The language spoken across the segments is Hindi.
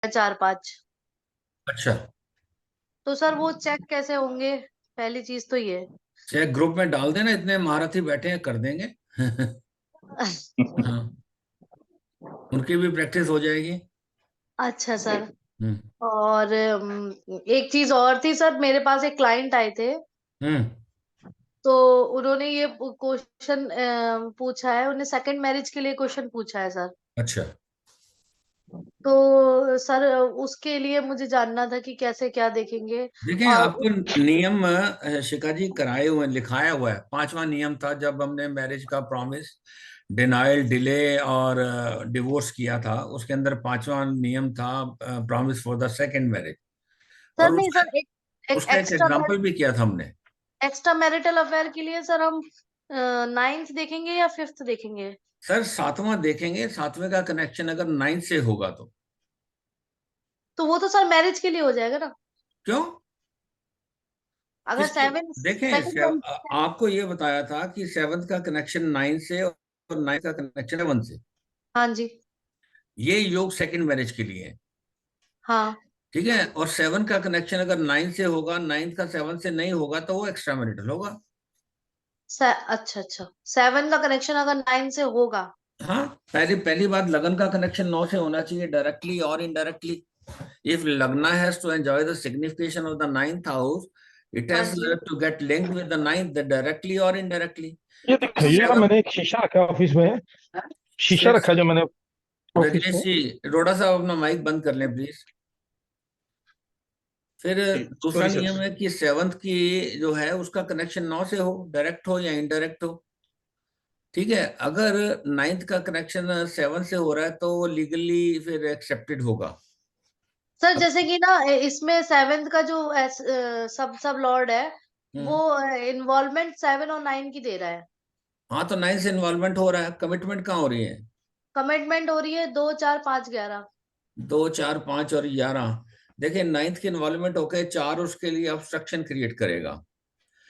चार पांच। अच्छा, तो सर वो चेक कैसे होंगे? पहली चीज तो ये। चाहे ग्रुप में डाल देना, इतने महारथी बैठे हैं, कर देंगे। हाँ, उनकी भी प्रैक्टिस हो जाएगी। अच्छा सर। हम्म। और एक चीज और थी सर, मेरे पास एक क्लाइंट आए थे। हम्म। तो उन्होंने ये क्वेश्चन पूछा है, उन्हें सेकंड मैरिज के लिए क्वेश्चन पूछा है सर। अच्छा, तो सर उसके लिए मुझे जानना था कि कैसे क्या देखेंगे। देखें और आपको नियम शिखा जी कराए हुए लिखाया हुआ है। पांचवा नियम था जब हमने मैरिज का प्रॉमिस, डिनाइल, डिले और डिवोर्स किया था, उसके अंदर पांचवा नियम था promise for the second marriage. Sir और नहीं उसका सर, एक उसका एक एक्स्ट्रा एग्जाम्पल भी किया था हमने। एक्स्ट्रा मैरिटल अफेयर के लिए सर हम नाइन्थ देखेंगे या फिफ्थ देखेंगे? सर सातवां देखेंगे, सातवें का कनेक्शन अगर नाइन्थ से होगा तो। तो वो तो सर मैरिज के लिए हो जाएगा ना? क्यों? अगर किसके? सेवन देखें सेकंड। आपको ये बताया था कि सेवन्थ का कनेक्शन नाइन से और नाइन्थ का कनेक्शन 7 से। हाँ जी। ये योग सेकंड मैरिज के लिए है। हाँ। ठीक है, और 7 का कनेक्शन अगर 9 से होगा, 9 का 7 से नहीं होगा, तो वो एक्स्ट्रा मैरिटल होगा। अच्छा अच्छा, सेवन का कनेक्शन अगर नाइन से होगा। हाँ, पहली पहली बात, लगन का कनेक्शन 9 से होना चाहिए, डायरेक्टली और indirectly. If lagna has to enjoy the signification of the ninth house, it हाँ हैज जी। To get linked with the ninth, directly और इनडायरेक्टली। ये दिखाइए ना, सेवन। मैंने एक शीशा रखा है ऑफिस में। शीशा रखा है जो मैंने ऑफिस रजनीश में। जी, रोड़ा साहब अपना माइक बंद कर लें प्लीज। फिर जी दूसरा सॉरी नियम सर। है कि सेवंथ की जो है उसका कनेक्शन 9 से हो, डायरेक्ट हो या इनडायरेक्ट हो। ठीक है, अगर नाइन्थ का कनेक्शन 7 से हो रहा है तो वो लीगली फिर एक्सेप्टेड होगा। सर अब जैसे कि ना इसमें सेवेंथ का जो सब सब लॉर्ड है, वो हम्म, इन्वॉल्वमेंट सेवन और नाइन की दे रहा है। हाँ, तो नाइन्थ से इन्वॉल्वमेंट हो रहा है, कमिटमेंट कहाँ हो रही है? कमिटमेंट हो रही है 2 4 5 11। 2 4 5 और 11। देखिए, नाइन्थ की इन्वॉल्वमेंट होके 4 उसके लिए ऑब्स्ट्रक्शन क्रिएट करेगा,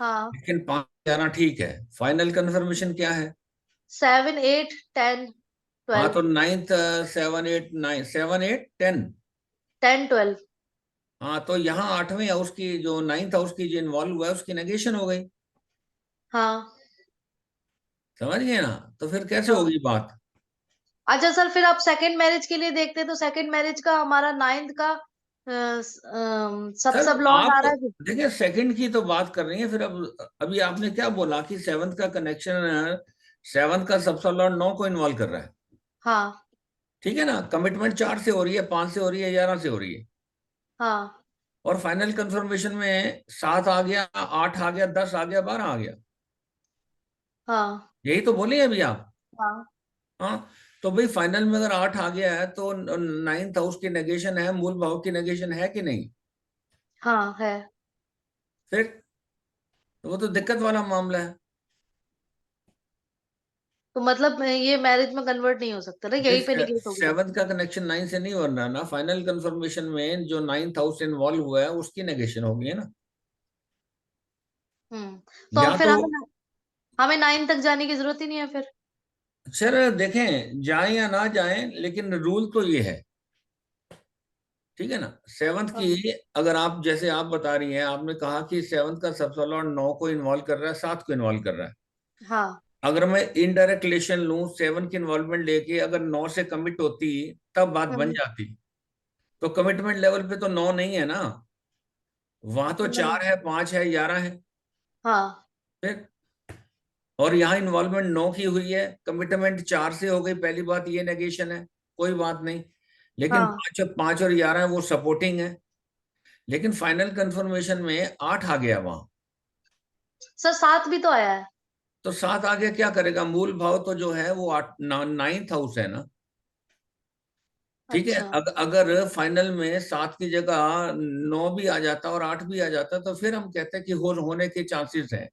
हाँ। लेकिन 5 11 ठीक है। फाइनल कंफर्मेशन क्या है? 7 8 10 हाँ, 12। तो नाइन्थ 7 8 9, 7 8 10। 10 12। हाँ, तो यहाँ आठवें हाउस की, जो नाइन्थ हाउस की जो इन्वॉल्व हुआ है, उसकी नेगेशन हो गई। हाँ। समझ गए ना? तो फिर कैसे हाँ। होगी बात? अच्छा सर, फिर आप सेकंड मैरिज के लिए देखते हैं तो सेकंड मैरिज का हमारा नाइन्थ का सब सर सब लॉर्ड आ आप रहा है। देखिए, सेकंड की तो बात कर रही है, फिर अब अभी आपने क्या बोला कि सेवंथ का कनेक्शन, सेवंथ का सबसे लॉर्ड 9 को इन्वॉल्व कर रहा है। हाँ। ठीक है ना? कमिटमेंट 4 से हो रही है, 5 से हो रही है, 11 से हो रही है। हाँ। और फाइनल कंफर्मेशन में 7 आ गया, 8 आ गया, 10 आ गया, 12 आ गया। हाँ। यही तो बोले अभी आप। हाँ। हाँ, तो भाई फाइनल में अगर 8 आ गया है तो नाइन्थ हाउस की नेगेशन है, मूल भाव की नेगेशन है कि नहीं? हाँ है। फिर तो वो तो दिक्कत वाला मामला है। तो मतलब ये मैरिज में कन्वर्ट नहीं हो सकता ना, यहीं पे निगेट होगी सब। सेवंथ का कनेक्शन 9 से नहीं बन रहा ना, फाइनल कंफर्मेशन में जो नाइन्थ हाउस इन्वॉल्व हुआ है उसकी नेगेशन होगी, है ना? तो या फिर तो हमें नाइन तक जाने की जरूरत ही नहीं है फिर। सर देखें, जाए या ना जाए, लेकिन रूल तो ये है। ठीक है ना? सेवंथ हाँ। की, अगर आप जैसे आप बता रही हैं, आपने कहा कि सेवंथ का सबसे लॉर्ड 9 को इन्वॉल्व कर रहा है, 7 को इन्वॉल्व कर रहा है। हाँ। अगर मैं इनडायरेक्ट रिलेशन लूं, 7 की इन्वॉल्वमेंट लेके अगर 9 से कमिट होती, तब बात बन हम्म, जाती। तो कमिटमेंट लेवल पे तो 9 नहीं है ना, वहां तो नहीं। 4 है, 5 है, 11 है। हाँ। फिर और यहाँ इन्वॉल्वमेंट 9 की हुई है, कमिटमेंट 4 से हो गई, पहली बात ये नेगेशन है, कोई बात नहीं। लेकिन हाँ। 5 और 11 है, वो सपोर्टिंग है। लेकिन फाइनल कंफर्मेशन में 8 आ गया वहां। सर सात भी तो आया है। तो 7 आ गया, क्या करेगा? मूल भाव तो जो है वो आठ, नाइन्थ हाउस है ना। ठीक है, अच्छा। अगर फाइनल में 7 की जगह 9 भी आ जाता और 8 भी आ जाता, तो फिर हम कहते हैं कि होने के चांसेस है।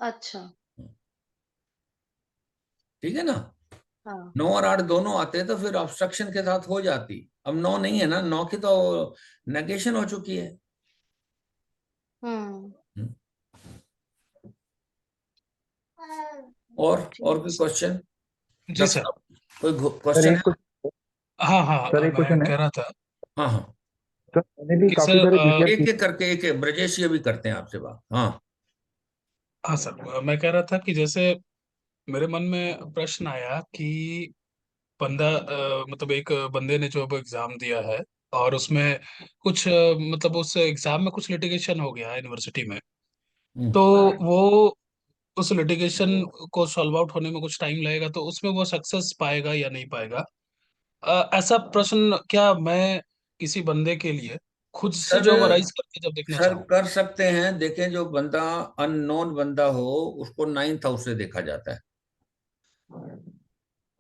अच्छा। ठीक है ना? हाँ। 9 और 8 दोनों आते हैं तो फिर ऑब्स्ट्रक्शन के साथ हो जाती। अब 9 नहीं है ना, 9 की तो नेगेशन हो चुकी है। हम्म। हम्म। और ठीक। कोई क्वेश्चन? जी डॉक्टर सर। साहब, कोई सर क्वेश्चन एक है? कुछ हाँ हाँ, सर एक मैं क्वेश्चन है कह रहा था हाँ हाँ, सर, मैंने भी कि काफी सर सारे बीटीआर एक किए। एक करके, एक एक ब्रजेश ये भी करते हैं आपसे बात। हाँ हाँ सर, मैं कह रहा था कि जैसे मेरे मन में प्रश्न आया कि बंदा मतलब एक बंदे ने जो अब एग्जाम दिया है और उसमें कुछ मतलब उस एग्जाम में कुछ लिटिगेशन हो गया है यूनिवर्सिटी में। तो वो उस लिटिगेशन को सॉल्व आउट होने में कुछ टाइम लगेगा, तो उसमें वो सक्सेस पाएगा या नहीं पाएगा? ऐसा प्रश्न क्या मैं किसी बंदे के लिए खुद से सर, जॉब अराइज करके जब देखना सर चाहूँ? कर सकते हैं। देखें, जो बंदा अननोन बंदा हो उसको 9th हाउस से देखा जाता है।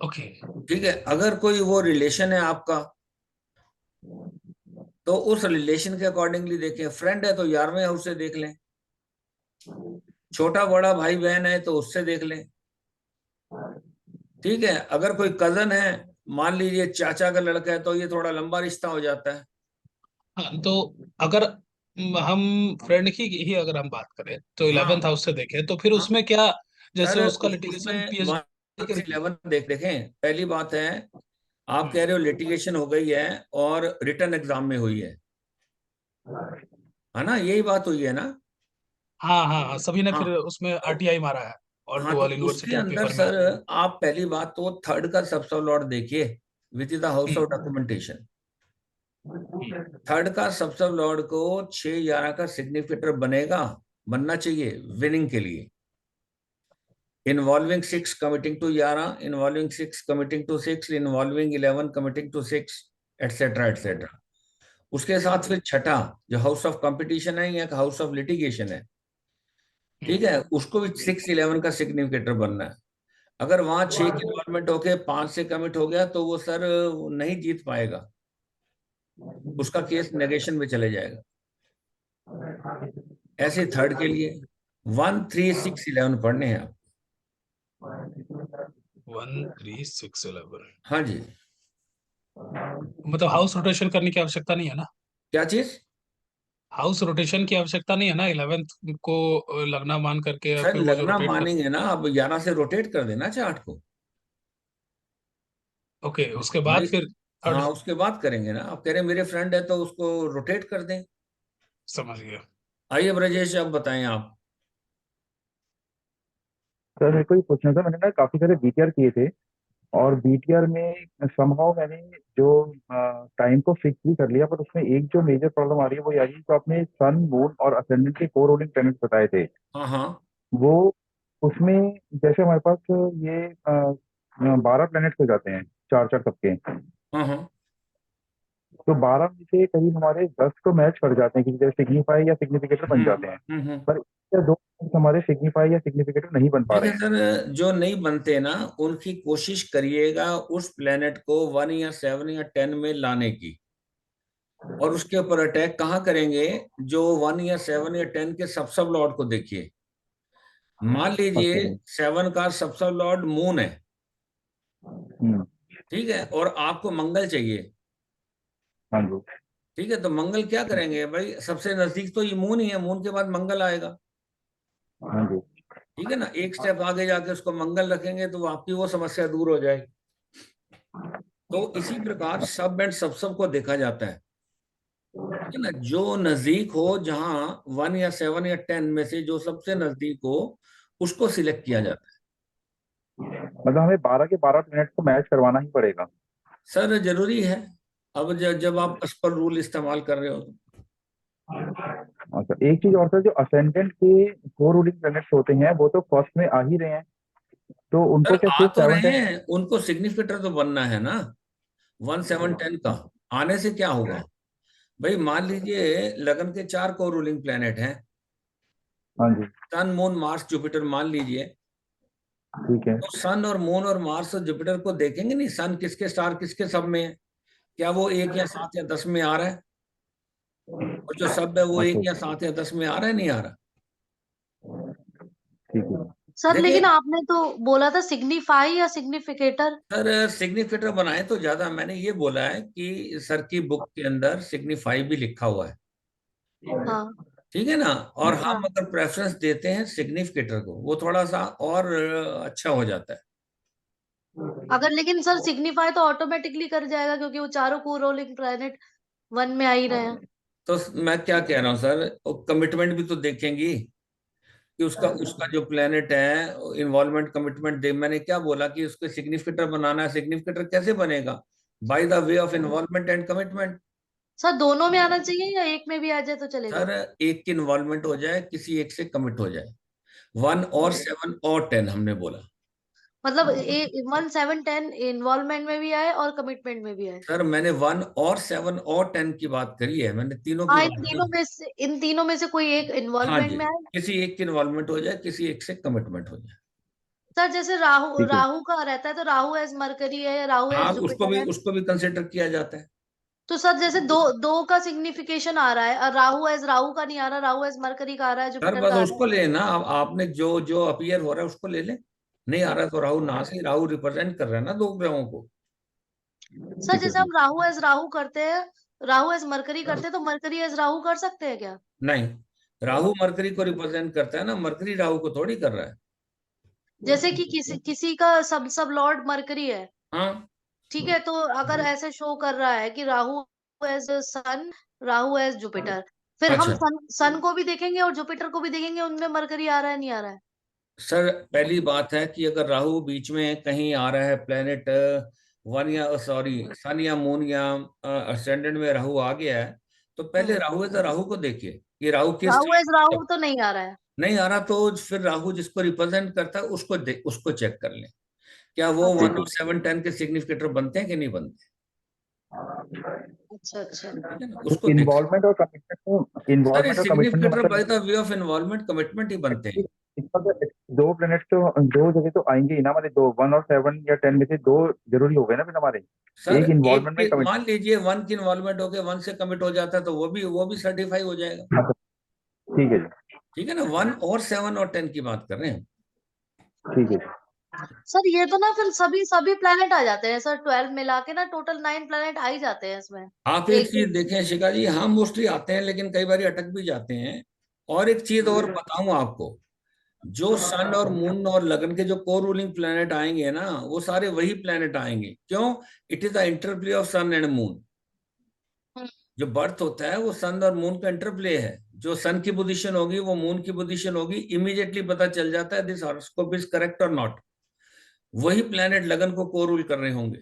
ओके। ठीक है, अगर कोई वो रिलेशन है आपका तो उस रिलेशन के अकॉर्डिंगली देखें। फ्रेंड है तो 11वें हाउस से देख लें, छोटा बड़ा भाई बहन है तो उससे देख लें। ठीक है, अगर कोई कजन है, मान लीजिए चाचा का लड़का है, तो ये थोड़ा लंबा रिश्ता हो जाता है। हाँ, तो अगर हम फ्रेंड की ही अगर हम बात करें तो हाँ 11th हाउस से देखें तो फिर हाँ उसमें क्या, जैसे सर, उसका लिटिगेशन उसमें पीएचडी के। 1-11 देखें। पहली बात है, आप कह हम्म, रहे हो लिटिगेशन हो गई है और रिटर्न एग्जाम में हुई है ना? यही बात हुई है ना? हाँ हाँ हाँ, सभी ने फिर हाँ उसमें तो, आरटीआई मारा है, ऑल हाँ टू तो ऑल उसके यूनिवर्सिटी अंदर पेपर में। सर, आप पहली बात तो थर्ड का सबसे लॉर्ड देखिए, which is the house of hmm, documentation. Hmm, third का सबसे लॉर्ड को 6-11 का सिग्निफिकेटर बनेगा, बनना चाहिए विनिंग के लिए। Involving 6 committing to 11, involving 6 committing to 6, involving 11 committing to 6, etcetera etcetera. उसके साथ फिर छठा, जो हाउस ऑफ कंपटीशन है या हाउस ऑफ लिटिगेशन है, ठीक है, उसको भी 6-11 का सिग्निफिकेटर बनना है। अगर वहां 6 की इन्वॉल्वमेंट होके 5 से कमिट हो गया तो वो सर नहीं जीत पाएगा, उसका केस नेगेशन में चले जाएगा। ऐसे थर्ड के लिए 1-3-6-11 पढ़ने हैं आप। 1 3 6 11। हाँ जी। मतलब हाउस रोटेशन करने की आवश्यकता नहीं है ना? क्या चीज? हाउस रोटेशन की आवश्यकता नहीं है ना, 11th को लगना मान करके या सर फिर वो जो लगना रोटेट कर। मानेंगे ना, अब 11 से रोटेट कर देना चार्ट को। ओके, उसके बाद भाई फिर थर्ड। हाँ, उसके बाद करेंगे ना। आप कह रहे हैं मेरे फ्रेंड है तो उसको रोटेट कर दें। समझ गया। आइए ब्रजेश, अब बताएं आप। सर मेरे को ये पूछना था, मैंने ना काफी सारे बीटीआर किए थे, और बीटीआर में समहाउ मैंने जो टाइम को फिक्स भी कर लिया, पर उसमें एक जो मेजर प्रॉब्लम आ रही है वो ये आ रही है, तो आपने सन मून और असेंडेंट के 4 रूलिंग प्लैनेट्स बताए थे। हाँ हाँ वो उसमें जैसे हमारे पास ये 12 प्लैनेट्स हो जाते हैं, चार चार सबके। हाँ हाँ। तो 12 में से करीब हमारे 10 तो मैच कर जाते हैं, क्योंकि सिग्निफाई या सिग्निफिकेटर बन जाते हैं। हम्म। पर या दो हमारे सिग्निफाई या सिग्निफिकेटर नहीं बन पा देखिए रहे हैं। सर, जो नहीं बनते ना, उनकी कोशिश करिएगा उस प्लेनेट को 1 या 7 या 10 में लाने की। और उसके ऊपर अटैक कहाँ करेंगे? जो 1 या 7 या 10 के सब सब लॉर्ड को देखिए। मान लीजिए अच्छा जी। 7 का सब सब लॉर्ड मून है, हम्म। ठीक है, और आपको मंगल चाहिए। हाँ जी। ठीक है, तो मंगल क्या करेंगे भाई? सबसे नजदीक तो ये मून ही है, मून के बाद मंगल आएगा। हाँ जी। ठीक है ना, एक स्टेप आगे जाके उसको मंगल रखेंगे तो आपकी वो समस्या दूर हो जाएगी। तो इसी प्रकार सब एंड सब को देखा जाता है। ठीक है ना, जो नजदीक हो, जहां 1 या 7 या 10 में से जो सबसे नजदीक हो, उसको सिलेक्ट किया जाता है। मतलब हमें 12 के 12 मिनट को मैच करवाना ही पड़ेगा। सर जरूरी है, अब जब आप एस्पर रूल इस्तेमाल कर रहे हो तो। अच्छा, एक चीज और सर, जो असेंडेंट के 4 रूलिंग प्लैनेट्स होते हैं वो तो फर्स्ट में आ ही रहे हैं, तो सर उनको क्या आ सिर्फ तो 7 रहे 10? हैं, उनको सिग्निफिकेटर तो बनना है ना। 1 7 10 का आने से क्या होगा भाई? मान लीजिए लगन के 4 को रूलिंग प्लेनेट हैं, हाँ जी। सन मून मार्स जुपिटर मान लीजिए। ठीक है। तो सन और मून और मार्स और जुपिटर को देखेंगे नहीं, सन किसके स्टार किसके सब में है, क्या वो 1 या 7 या 10 में आ रहा है? और जो सब है वो 1 अच्छा या अच्छा। 7 या 10 में आ रहा है, नहीं आ रहा? ठीक है। सर देखिए लेकिन आपने तो बोला था सिग्निफाई या सिग्निफिकेटर। सर, सिग्निफिकेटर बनाए तो ज्यादा, मैंने ये बोला है कि सर की बुक के अंदर सिग्निफाई भी लिखा हुआ है। हाँ ठीक है ना, और हम हाँ। अगर प्रेफरेंस देते हैं सिग्निफिकेटर को, वो थोड़ा सा और अच्छा हो जाता है। अगर लेकिन सर सिग्निफाई तो ऑटोमेटिकली कर जाएगा, क्योंकि वो चारों को रोलिंग प्लैनेट वन में आ ही रहे हैं। तो मैं क्या कह रहा हूँ सर, कमिटमेंट भी तो देखेंगी कि उसका उसका जो प्लेनेट है, इन्वॉल्वमेंट कमिटमेंट दे। मैंने क्या बोला कि उसको सिग्निफिकेटर बनाना है। सिग्निफिकेटर कैसे बनेगा? Bye the way of involvement and commitment. Sir दोनों में आना चाहिए या एक में भी आ जाए तो चलेगा? सर एक की इन्वॉल्वमेंट हो जाए, किसी एक से कमिट हो जाए। 1 और 7 और 10 हमने बोला। मतलब 1, 7, 10 इन्वॉल्वमेंट में भी आए और कमिटमेंट में भी आए। सर मैंने 1 और 7 और 10 की बात करी है, मैंने तीनों की हाँ, बात की। इन तीनों में से कोई एक हाँ जी, इन्वॉल्वमेंट में आए। किसी एक की इन्वॉल्वमेंट हो जाए, किसी एक से कमिटमेंट हो जाए। सर जैसे राहु ठीक है। राहु का रहता है, तो राहु एज मरकरी है या राहु हाँ, एज जुपिटर है। उसको भी कंसिडर किया जाता है। तो सर जैसे दो दो का सिग्निफिकेशन आ रहा है, और राहु एज राहु का नहीं आ रहा, राहु एज मरकरी का आ रहा है, सर जुपिटर बस का आ रहा है। उसको लेना। अब आपने जो जो अपीयर हो रहा है उसको ले ले। नहीं आ रहा है तो राहु ना से, राहु रिप्रेजेंट कर रहा है ना दो ग्रहों को। सर ठीक है जैसे जी। हम राहु एज राहु करते हैं, राहु एज मरकरी करते हैं, तो मरकरी एज राहु कर सकते हैं क्या? नहीं, राहु मरकरी को रिप्रेजेंट करता है ना, मरकरी राहु को थोड़ी कर रहा है। जैसे कि किसी किसी का सब लॉर्ड मरकरी है, हाँ। ठीक है, तो अगर ऐसे शो कर रहा है कि राहु एज सन, राहु एज जुपिटर, फिर हम अच्छा सन को भी देखेंगे और जुपिटर को भी देखेंगे, उनमें मरकरी आ रहा है नहीं आ रहा है? सर, पहली बात है कि अगर राहु बीच में कहीं आ रहा है प्लेनेट, वन या सॉरी सन या मून या असेंडेंट में राहु आ गया है, तो पहले हम्म। राहु है तो राहु को देखिए कि राहु किस राहु एज राहु साइन। तो नहीं आ रहा है। नहीं आ रहा तो फिर राहु जिसको रिप्रेजेंट करता है उसको चेक कर लें। क्या वो अच्छा 1 और 7 10 के सिग्निफिकेटर बनते हैं कि नहीं बनते? अच्छा अच्छा। ठीक है ना, तो उसको देख सकते। इन्वॉल्वमेंट और कमिटमेंट तो सर इन्वॉल्वमेंट और कमिटमेंट का सिग्निफिकेटर मतलब by the way of involvement commitment ही बनते हैं। इसका तो दो प्लेनेट तो दो जगह तो आएंगे ही ना हमारे, दो 1 और 7 या 10 में से दो जरूरी हो गए ना फिर हमारे। सर एक एक इन्वॉल्वमेंट में के कमिट। मान लीजिए 1 की इन्वॉल्वमेंट हो गया, 1 से कमिट हो जाता है तो वो भी सर्टिफाई हो जाएगा। ठीक है जी। ठीक है ना, 1 और 7 और 10 की बात कर रहे हैं। ठीक है जी। सर ये तो ना फिर सभी सभी प्लेनेट आ जाते हैं सर, 12 मिला के ना टोटल 9 प्लेनेट आ ही जाते हैं इसमें। आप एक एक चीज देखें शिखा जी, हम मोस्टली आते हैं लेकिन कई बार अटक भी जाते हैं। और एक चीज और बताऊं आपको, जो सन और मून और लगन के जो को रूलिंग प्लेनेट आएंगे ना, वो सारे वही प्लेनेट आएंगे। क्यों? It is the interplay of sun and moon. Hmm, जो बर्थ होता है वो सन और मून का इंटरप्ले है। जो सन की पोजीशन होगी वो मून की पोजीशन होगी, इमीडिएटली पता चल जाता है दिस हॉरोस्कोप इज करेक्ट और नॉट। वही प्लेनेट लगन को को रूल कर रहे होंगे।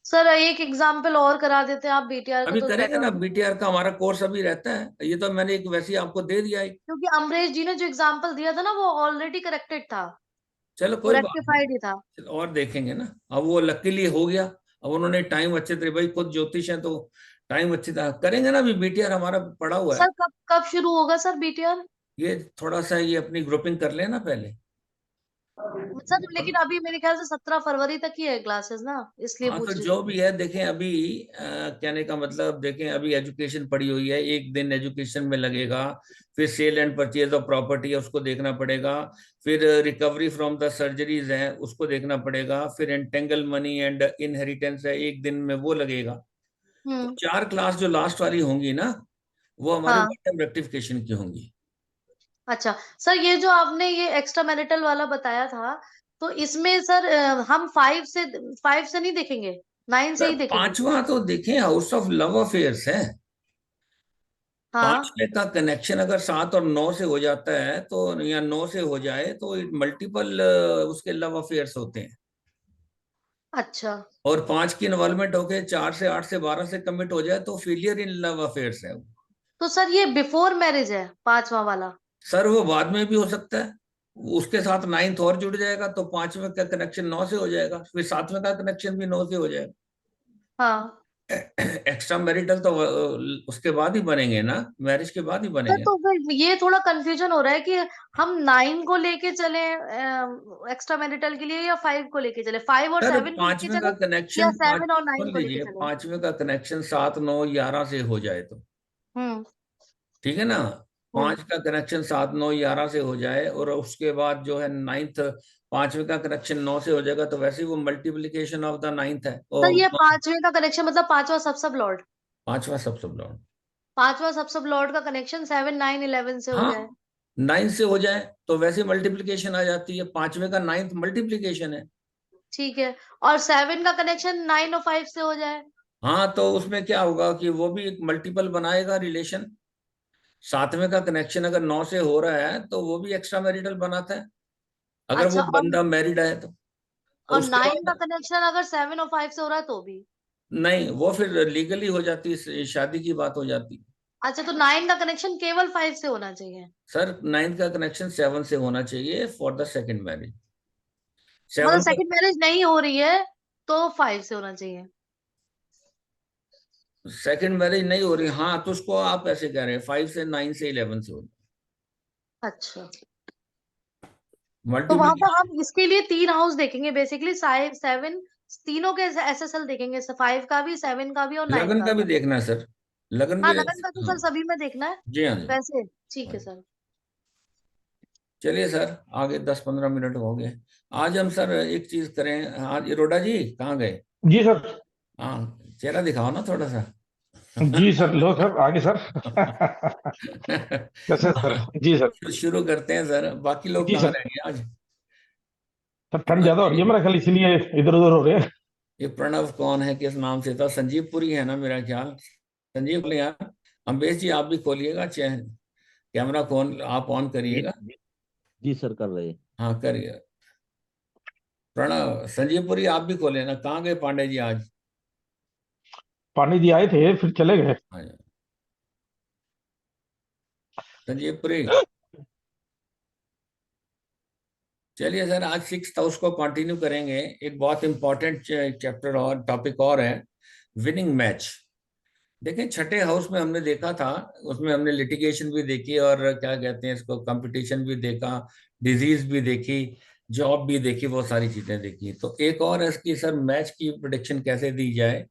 सर एक एग्जाम्पल और करा देते हैं आप बीटीआर का अभी तो करेंगे बेटर ना, होगा। बीटीआर का हमारा कोर्स अभी रहता है, ये तो मैंने एक वैसे ही आपको दे दिया है। क्योंकि अमरीश जी ने जो एग्जाम्पल दिया था ना, वो ऑलरेडी करेक्टेड था, चलो वो कोई बात रेक्टिफाइड ही था। नहीं, और देखेंगे ना। अब वो लकीली हो गया। अब उन्होंने टाइम अच्छे तरीके, भाई खुद ज्योतिष है तो टाइम अच्छी तरह करेंगे ना। अभी बीटीआर हमारा पड़ा हुआ है। सर कब कब शुरू होगा सर बीटीआर? ये थोड़ा सा ये अपनी ग्रुपिंग कर लेना पहले। सर लेकिन अभी मेरे ख्याल से 17 फरवरी तक ही है क्लासेस ना, इसलिए हाँ तो पूछ रही जो थी। भी है देखें अभी। कहने का मतलब देखें, अभी एजुकेशन पड़ी हुई है, एक दिन एजुकेशन में लगेगा। फिर sale and purchase of property है, उसको देखना पड़ेगा। फिर रिकवरी फ्रॉम द सर्जरीज है, उसको देखना पड़ेगा। फिर एंटेंगल मनी एंड इनहेरिटेंस है, एक दिन में वो लगेगा। तो हम्म। 4 क्लास जो लास्ट वाली होंगी ना, वो हमारे हाँ। बॉटम रेक्टिफिकेशन की होंगी। अच्छा सर, ये जो आपने ये एक्स्ट्रा मैरिटल वाला बताया था, तो इसमें सर हम 5 से नहीं देखेंगे, 9 से सर ही देखेंगे? पांचवा तो देखें, हाउस ऑफ लव अफेयर्स है। हाँ। 5 में का कनेक्शन अगर 7 और 9 से हो जाता है तो, या 9 से हो जाए तो मल्टीपल उसके लव अफेयर्स होते हैं। अच्छा। और 5 की इन्वॉल्वमेंट होके 4 से 8 से 12 से कमिट हो जाए तो फेलियर इन लव अफेयर्स है। तो सर ये बिफोर मैरिज है 5वां वाला? सर वो बाद में भी हो सकता है। उसके साथ 9th और जुड़ जाएगा तो 5वें का कनेक्शन 9 से हो जाएगा, फिर 7वें का कनेक्शन भी 9 से हो जाएगा। हाँ। एक्स्ट्रा मैरिटल तो उसके बाद ही बनेंगे ना, मैरिज के बाद ही सर बनेंगे। तो फिर ये थोड़ा कंफ्यूजन हो रहा है कि हम 9 को लेके चले एक्स्ट्रा मैरिटल के लिए, या 5 को लेके चले, 5 और सर 7 को लेके 5वें का चले, या कनेक्शन, पांच 7 और सुन 9 को लेके लीजिए, चले? 5वें का कनेक्शन 7 9 11 से हो जाए तो हम्म। ठीक है ना। हम्म। 5 का कनेक्शन 7 9 11 से हो जाए, और उसके बाद जो है 9th, 5वें का कनेक्शन 9 से हो जाएगा, तो वैसे ही वो मल्टीप्लीकेशन ऑफ द 9th है। सर और ये 5वें का कनेक्शन मतलब 5वां सब लॉर्ड, 5वां सब लॉन्ग। 5वां सब लॉर्ड का कनेक्शन 7 9 11 से हो हाँ, जाए। 9 से हो जाए तो वैसे मल्टीप्लीकेशन आ जाती है। 5वें का 9th मल्टीप्लीकेशन है। ठीक है, और 7 का कनेक्शन 9 और 5 से हो जाए। हाँ, तो उसमें क्या होगा कि वो भी एक मल्टीपल बनाएगा रिलेशन। 7वें का कनेक्शन अगर 9 से हो रहा है तो वो भी एक्स्ट्रा मैरिटल बनाता है, अगर अच्छा, वो बंदा मैरिड है तो। और और उसके 9 का बाद कनेक्शन अगर 7 और 5 से हो रहा है तो भी। नहीं, वो फिर लीगली हो जाती, शादी की बात हो जाती। अच्छा, तो 9 का कनेक्शन केवल 5 से होना चाहिए। सर 9 का कनेक्शन 7 से होना चाहिए फॉर द सेकंड मैरिज। मतलब 7 का सेकंड मैरिज नहीं हो रही है तो 5 से होना चाहिए। सेकंड मैरिज नहीं हो रही, हाँ, तो उसको आप ऐसे कह रहे हैं 5 से 9 से 11 से हो अच्छा, तो वहां पर मल्टीप्लिकेशन। हम इसके लिए 3 हाउस देखेंगे बेसिकली, 7 तीनों के एसएसएल देखेंगे, 5 का भी, 7 का भी और 9 लगन का का भी भी। देखना है सर, लगन हाँ, भी। लगन का तो हाँ सर सभी में देखना है जी, हाँ जी। वैसे। ठीक हाँ है जी। सर। चलिए सर, आगे 10-15 मिनट हो गए। आज हम सर एक चीज करें, आज रोडा जी कहाँ गए? जी सर। हाँ, चेहरा दिखाओ ना थोड़ा सा। जी सर, लो सर, आगे सर। कैसे सर? जी सर। शुरू करते हैं सर, बाकी लोग जी कहाँ सर। रह गए आज? सर ठंड ज्यादा हो रही है मेरा ख्याल, इसीलिए इधर उधर हो रहे हैं। ये प्रणव कौन है, किस नाम से था? संजीव पुरी है ना मेरा ख्याल। संजीव बोले यार। अम्बेश जी आप भी खोलिएगा, कैमरा कौन आप ऑन जी करिएगा। जी जी सर, कर रहे हैं। हाँ करिए। प्रणव, संजीव पुरी आप भी खोले ना, कहाँ गए पांडे जी आज? पानी दिए आए थे फिर चले गए। हाँ जी। संजीव पुरी। चलिए सर, आज 6th हाउस को कंटिन्यू करेंगे। एक बहुत इंपॉर्टेंट चैप्टर और टॉपिक और है, विनिंग मैच। देखें, छठे हाउस में हमने देखा था, उसमें हमने लिटिगेशन भी देखी और क्या कहते हैं इसको, कंपटीशन भी देखा, डिजीज भी देखी, जॉब भी देखी, बहुत सारी चीजें देखी। तो एक और है इसकी सर, मैच की प्रोडिक्शन कैसे दी जाए।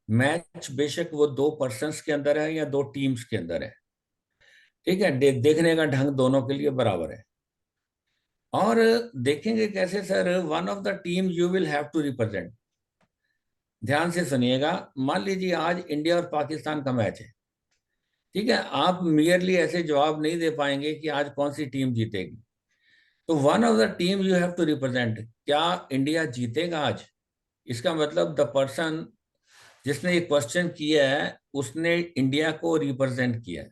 मैच बेशक वो 2 पर्सन्स के अंदर है या 2 टीम्स के अंदर है, ठीक है, देखने का ढंग दोनों के लिए बराबर है। और देखेंगे कैसे sir, one of the team you will have to represent. ध्यान से सुनिएगा, मान लीजिए आज इंडिया और पाकिस्तान का मैच है, ठीक है, आप मियरली ऐसे जवाब नहीं दे पाएंगे कि आज कौन सी टीम जीतेगी। तो one of the team you have to represent, क्या इंडिया जीतेगा आज? इसका मतलब द पर्सन जिसने ये क्वेश्चन किया है उसने इंडिया को रिप्रेजेंट किया है।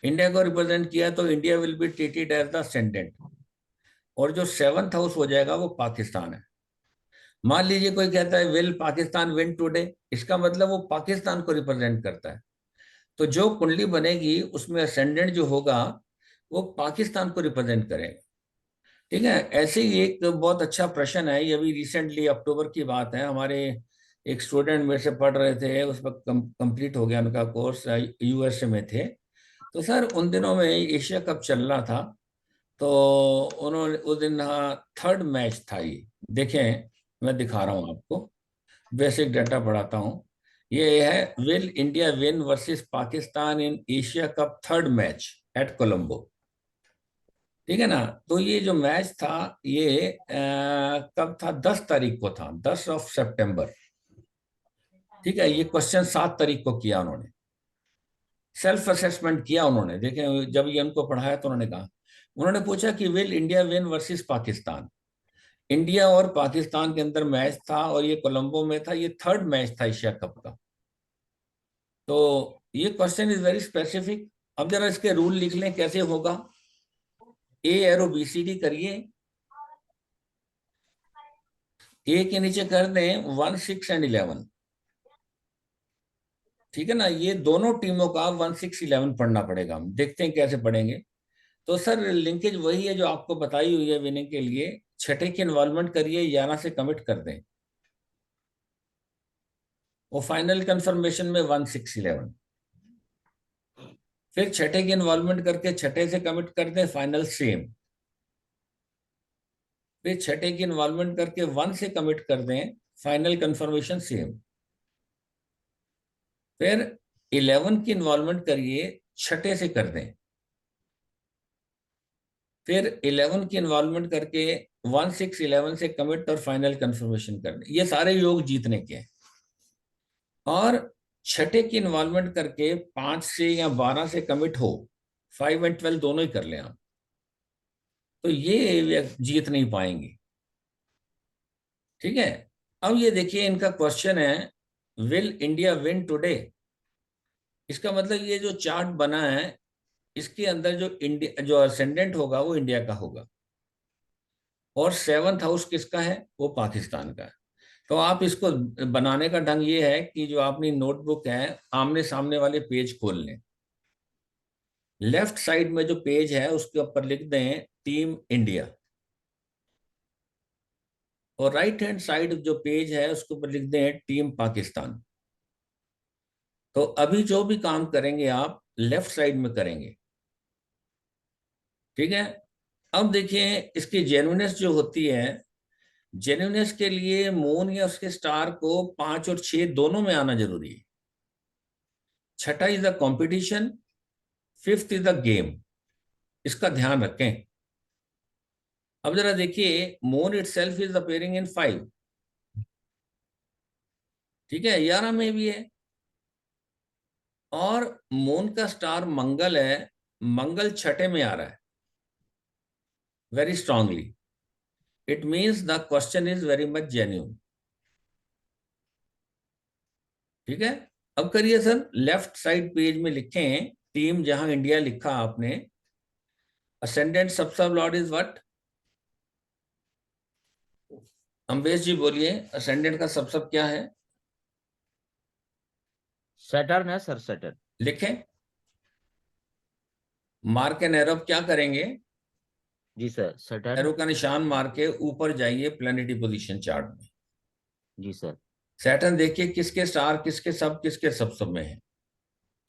इंडिया को रिप्रेजेंट किया तो India will be treated as the ascendant, और जो 7th हाउस हो जाएगा वो पाकिस्तान है। मान लीजिए कोई कहता है विल पाकिस्तान विन टुडे, इसका मतलब वो पाकिस्तान को रिप्रेजेंट करता है। तो जो कुंडली बनेगी उसमें असेंडेंट जो होगा वो पाकिस्तान को रिप्रेजेंट करेगा, ठीक है। ऐसे ही एक बहुत अच्छा प्रश्न है, ये अभी रिसेंटली अक्टूबर की बात है, हमारे एक स्टूडेंट मेरे से पढ़ रहे थे, उस वक्त कंप्लीट हो गया उनका कोर्स, यूएसए में थे। तो सर उन दिनों में एशिया कप चल रहा था, तो उन्होंने उस दिन, हाँ, थर्ड मैच था ये। देखें, मैं दिखा रहा हूँ आपको, बेसिक डाटा पढ़ाता हूँ। ये है, will India win versus Pakistan in Asia cup third match at Colombo, ठीक है ना। तो ये जो मैच था ये कब था? 10 तारीख को था, 10 सितंबर, ठीक है। ये क्वेश्चन 7 तारीख को किया उन्होंने, सेल्फ असेसमेंट किया उन्होंने। देखें, जब ये उनको पढ़ाया तो उन्होंने कहा, उन्होंने पूछा कि will India win versus Pakistan. India और पाकिस्तान के अंदर मैच था और ये कोलंबो में था, ये थर्ड मैच था एशिया कप का। तो ये क्वेश्चन इज वेरी स्पेसिफिक। अब जरा इसके रूल लिख लें कैसे होगा। ए एरो बी सी डी करिए, ए के नीचे कर दें 1, 6 एंड 11, ठीक है ना। ये दोनों टीमों का 1, 6, 11 पढ़ना पड़ेगा, हम देखते हैं कैसे पढ़ेंगे। तो सर लिंकेज वही है जो आपको बताई हुई है विनिंग के लिए। छठे की इन्वॉल्वमेंट करिए, 11 से कमिट कर दें, वो फाइनल कंफर्मेशन में 1, 6, 11। फिर छठे की इन्वॉल्वमेंट करके छठे से कमिट कर दें, फाइनल सेम। फिर छठे की इन्वॉल्वमेंट करके 1 से कमिट कर दें, फाइनल कंफर्मेशन सेम। फिर 11 की इन्वॉल्वमेंट करिए, छठे से कर दें। फिर 11 की इन्वॉल्वमेंट करके 1, 6, 11 से कमिट और फाइनल कंफर्मेशन कर दें। ये सारे योग जीतने के हैं। और छठे की इन्वॉल्वमेंट करके 5 से या 12 से कमिट हो, 5 एंड 12 दोनों ही कर लें आप, तो ये जीत नहीं पाएंगे। ठीक है। अब ये देखिए, इनका क्वेश्चन है विल इंडिया विन टुडे। इसका मतलब ये जो चार्ट बना है, इसके अंदर जो इंडिया, जो असेंडेंट होगा वो इंडिया का होगा, और 7th हाउस किसका है? वो पाकिस्तान का है। तो आप इसको बनाने का ढंग ये है कि जो आपकी नोटबुक है, आमने सामने वाले पेज खोल लें। लेफ्ट साइड में जो पेज है उसके ऊपर लिख दें टीम इंडिया, और राइट हैंड साइड जो पेज है उसके ऊपर लिख दें टीम पाकिस्तान। तो अभी जो भी काम करेंगे आप लेफ्ट साइड में करेंगे, ठीक है। अब देखिए, इसकी जेन्युइननेस जो होती है, जेन्युइननेस के लिए मून या उसके स्टार को 5 और 6 दोनों में आना जरूरी है। छठा is the competition, 5th is the game. इसका ध्यान रखें। अब जरा देखिए, मून इटसेल्फ इज अपीयरिंग इन 5, ठीक है, 11 में भी है, और मून का स्टार मंगल है, मंगल छठे में आ रहा है very strongly. It means the question is very much genuine, ठीक है। अब करिए सर, लेफ्ट साइड पेज में लिखें टीम, जहां इंडिया लिखा आपने, ascendant sub lord is what? Ambesh ji बोलिए, असेंडेंट का सब क्या है? सैटर्न है सर, सैटर्न। लिखें, मार्क एन एरो। क्या करेंगे? जी सर, सैटर्न। एरो का निशान मार के ऊपर जाइए प्लैनेटरी पोजीशन चार्ट में। जी सर। सैटर्न देखिए किसके स्टार, किसके सब में है।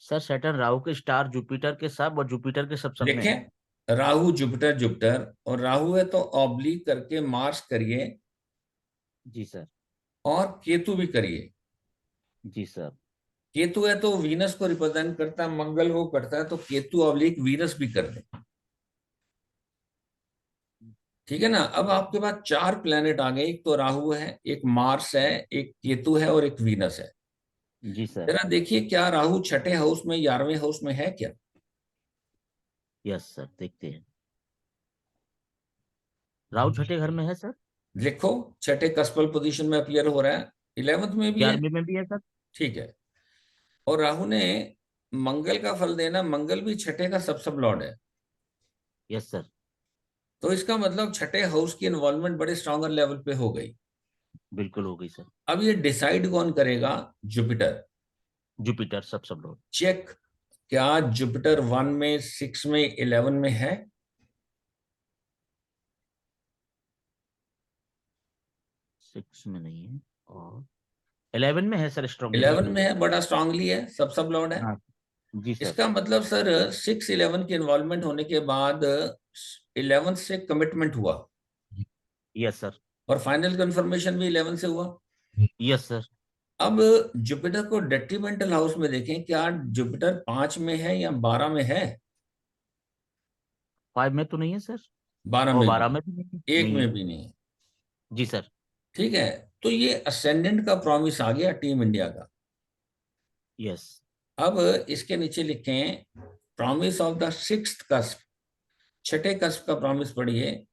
सर सैटर्न राहु के स्टार जुपिटर के सब और जुपिटर के सब में है। लिखें राहु जुपिटर जुपिटर, और राहु है तो ऑब्लिक करके मार्स करिए, जी सर। और केतु भी करिए। जी सर। केतु है तो वीनस को रिप्रेजेंट करता है, मंगल को करता है, तो केतु ऑब्लिक वीनस भी कर दे, ठीक है ना। अब आपके पास 4 प्लेनेट आ गए, एक तो राहु है, एक मार्स है, एक केतु है, और एक वीनस है। जी सर। जरा देखिए, क्या राहु छठे हाउस में, 11वें हाउस में है क्या? यस सर, देखते हैं। राहु छठे घर में है सर। लिखो, छठे कस्पल पोजीशन में अपीयर हो रहा है, 11th में भी है, 11वें में भी है सर। ठीक है। और राहु ने मंगल का फल देना, मंगल भी छठे का सब लॉर्ड है, यस सर। तो इसका मतलब छठे हाउस की इन्वॉल्वमेंट बड़े स्ट्रॉन्गर लेवल पे हो गई। बिल्कुल हो गई सर। अब ये डिसाइड कौन करेगा? जुपिटर। जुपिटर सब लोग। चेक, क्या जुपिटर 1 में, 6 में, 11 में है? 6 में नहीं है, और 11 में है सर, स्ट्रॉन्ग लेवल 11 पे। में है, बड़ा स्ट्रांगली है, सब लॉर्ड है। हाँ। जी सर। इसका मतलब सर 6-11 की इन्वॉल्वमेंट होने के बाद 11 से कमिटमेंट हुआ, यस सर। और फाइनल कंफर्मेशन भी 11 से हुआ। Yes sir. अब जुपिटर को डेट्रीमेंटल हाउस में देखें, क्या जुपिटर 5 में है या 12 में है? 5 में तो नहीं है सर। 12 और में भी 12 नहीं, में भी नहीं है। एक नहीं में है। भी नहीं है, जी सर। ठीक है। तो ये असेंडेंट का प्रॉमिस आ गया टीम इंडिया का। यस। अब इसके नीचे लिखें promise of the 6th cusp, छठे कस्प का प्रॉमिस पढ़िए,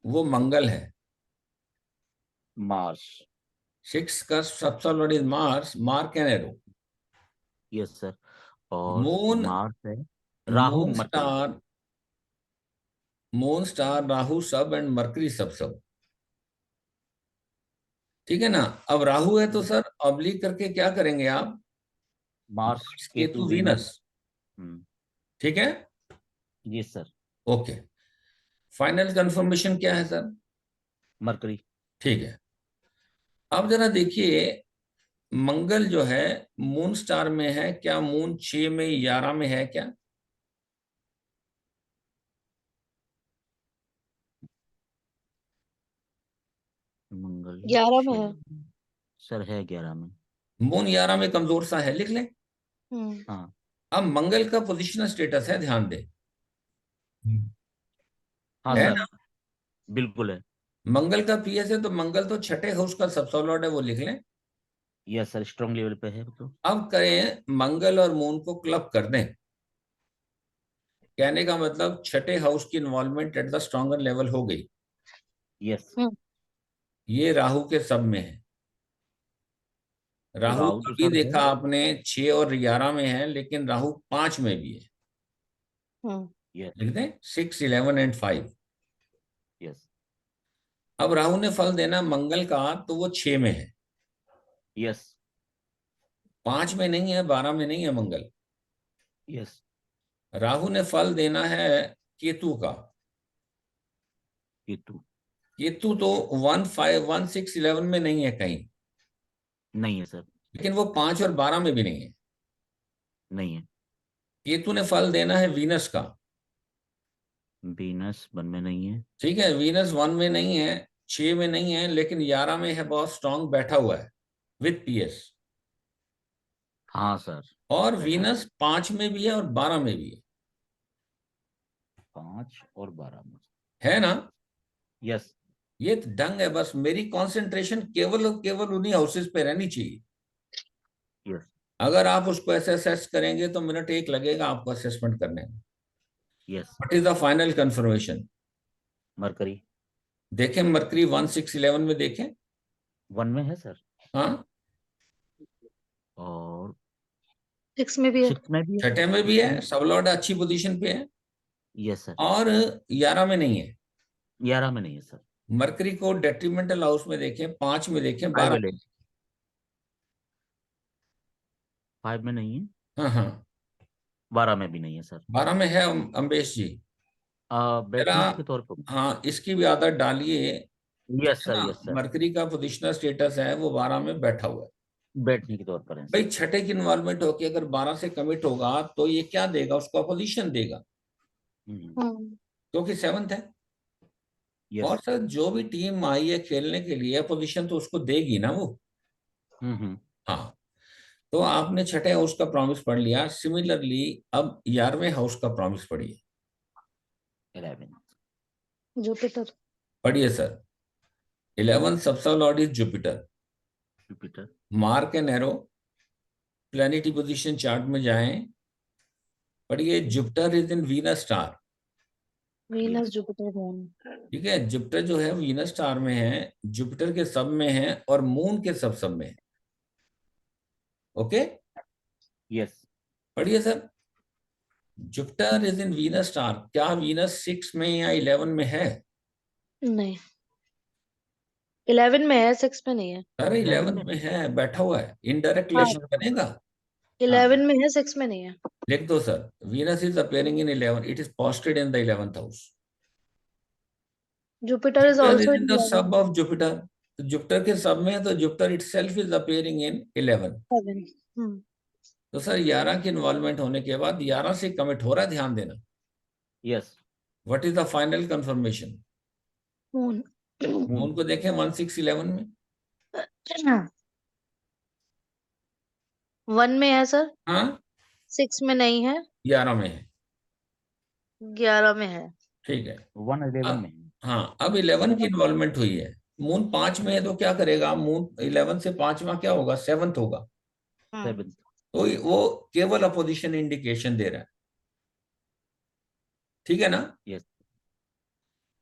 वो मंगल है। मार्स। 6th कस्प सबसे बड़ी Mars, mark an arrow. Yes sir. और मून, मार्स है, Rahu moon mercury. Star, moon star Rahu सब एंड मरकरी सब, ठीक है ना। अब राहु है तो सर ऑब्लिक करके क्या करेंगे आप? Mars Mars Ketu Ketu Venus. Venus, ठीक है, जी सर। ओके। फाइनल कंफर्मेशन क्या है सर? मरकरी। ठीक है। अब जरा देखिए, मंगल जो है मून स्टार में है क्या? मून 6 में, 11 में है क्या? मंगल 11 में है। 6 सर, है 11 में। मून 11 में कमजोर सा है, लिख लें। हाँ। अब मंगल का पोजिशनल स्टेटस है, ध्यान दें, हाँ है सर, ना। बिल्कुल है। मंगल का पीएस है, तो मंगल तो छठे हाउस का सबसे लॉर्ड है, वो लिख लें। यस सर, स्ट्रॉन्ग लेवल पे है वो तो। अब करें मंगल और मून को क्लब कर दें, कहने का मतलब छठे हाउस की involvement at the stronger level हो गई। यस। ये राहु के सब में है। राहु राहु तो अभी सर देखा है। आपने 6 और 11 में है, लेकिन राहु 5 में भी है। हम्म यस लिख दें 6, 11 एंड 5। यस अब राहु ने फल देना मंगल का, तो वो 6 में है, यस 5 में नहीं है, 12 में नहीं है मंगल। यस राहु ने फल देना है केतु का। केतु केतु तो 1, 5, 1, 6, 11 में नहीं है कहीं, नहीं है सर, लेकिन वो 5 और 12 में भी नहीं है। नहीं है। केतु ने फल देना है वीनस का। वीनस वन में नहीं है। ठीक है, वीनस 1 में नहीं है, 6 में नहीं है, लेकिन 11 में है, बहुत स्ट्रांग बैठा हुआ है विथ पीएस। हाँ सर, और बैठा वीनस है। 5 में भी है और 12 में भी 5 और 12 में। है ना। यस ये तो ढंग है, बस मेरी कंसंट्रेशन केवल और केवल उन्हीं हाउसेस पे रहनी चाहिए। यस अगर आप उसको ऐसे असेस करेंगे तो मिनट 1 लगेगा आपको असेसमेंट करने में। Yes. What is the final confirmation? Mercury देखें मरकरी 1, 6, 11 में देखें। वन में है सर, हाँ, और 6 में भी है। 6 में भी है। छठे में भी 6 है, में। सब लॉर्ड अच्छी पोजीशन पे है, यस सर। और 11 में नहीं है। 11 में नहीं है सर। मरकरी को डेट्रीमेंटल हाउस में देखें, 5 में देखें, 5 12 में 5 में नहीं है। हाँ हाँ 12 में भी नहीं है सर। 12 में है। अम्बेश जी जरा, बैठने के तौर पर। हाँ इसकी भी आदत डालिए। यस है सर, ना, यस सर। मरकरी का पोजिशनल स्टेटस है वो 12 में बैठा हुआ है। बैठने के तौर पर है भाई सर। छठे की इन्वॉल्वमेंट होके अगर 12 से कमिट होगा तो ये क्या देगा, उसको अपोजिशन देगा, हम्म क्योंकि 7th है। यस। और सर जो भी टीम आई है खेलने के लिए, अपोजिशन तो उसको देगी ना वो। हम्म। हाँ, तो आपने छठे हाउस का प्रॉमिस पढ़ लिया। सिमिलरली अब 11वें हाउस का प्रॉमिस पढ़िए। 11 जुपिटर। पढ़िए सर। 11 सबसे Lord is Jupiter. Jupiter. Mark an arrow, planetary position chart में जाएं, पढ़िए Jupiter is in Venus star. Venus Jupiter moon. ठीक है, जुपिटर जो है वीनस स्टार में है, जुपिटर के सब में है, और मून के सब में है। Okay, yes. पढ़िए sir. Jupiter is in Venus star, क्या वीनस 6 में या 11 में है? नहीं, 11 में है, 6 में नहीं है। अरे 11 11 में। में है, बैठा हुआ है, इनडायरेक्ट हाँ, रिलेशन बनेगा। 11 में है, 6 में नहीं है। लिख दो sir, Venus is appearing in 11, it is posted in the 11th house. Jupiter is Jupiter also is in in the 11। सब ऑफ जुपिटर, तो जुपिटर के सब में है, तो जुपिटर इटसेल्फ इज अपीयरिंग इन 11। 7। तो सर 11 की इन्वॉल्वमेंट होने के बाद 11 से कमिट हो रहा है, ध्यान देना। Yes. What is the final confirmation? Moon. Moon को देखें 1, 6, 11 में। 1 में है सर, हाँ 6 में नहीं है, 11 में है। 11 में है। ठीक है। 11 में है। हाँ अब 11 की इन्वॉल्वमेंट हुई है, मून 5 में है, तो क्या करेगा मून? 11 से 5वां क्या होगा? 7th होगा। 7। तो वो केवल अपोजिशन इंडिकेशन दे रहा है। ठीक है ना। यस।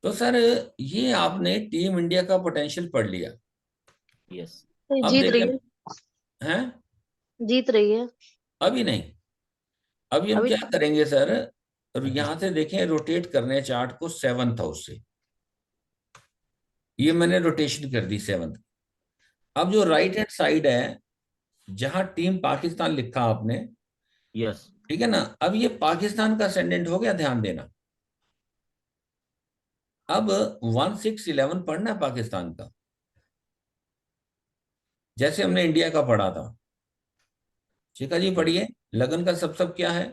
तो सर ये आपने टीम इंडिया का पोटेंशियल पढ़ लिया। यस। तो अब जीत रही देखें, है, हैं? जीत रही है। अभी नहीं, अभी हम अभी क्या करेंगे सर, और यहां से देखें रोटेट करने चार्ट को 7th हाउस से। ये मैंने रोटेशन कर दी 7th। अब जो राइट हैंड साइड है, जहां टीम पाकिस्तान लिखा आपने, यस। ठीक है ना, अब ये पाकिस्तान का असेंडेंट हो गया, ध्यान देना। अब 1, 6, 11 पढ़ना है पाकिस्तान का, जैसे हमने इंडिया का पढ़ा था। शिखा जी पढ़िए, लगन का सब क्या है?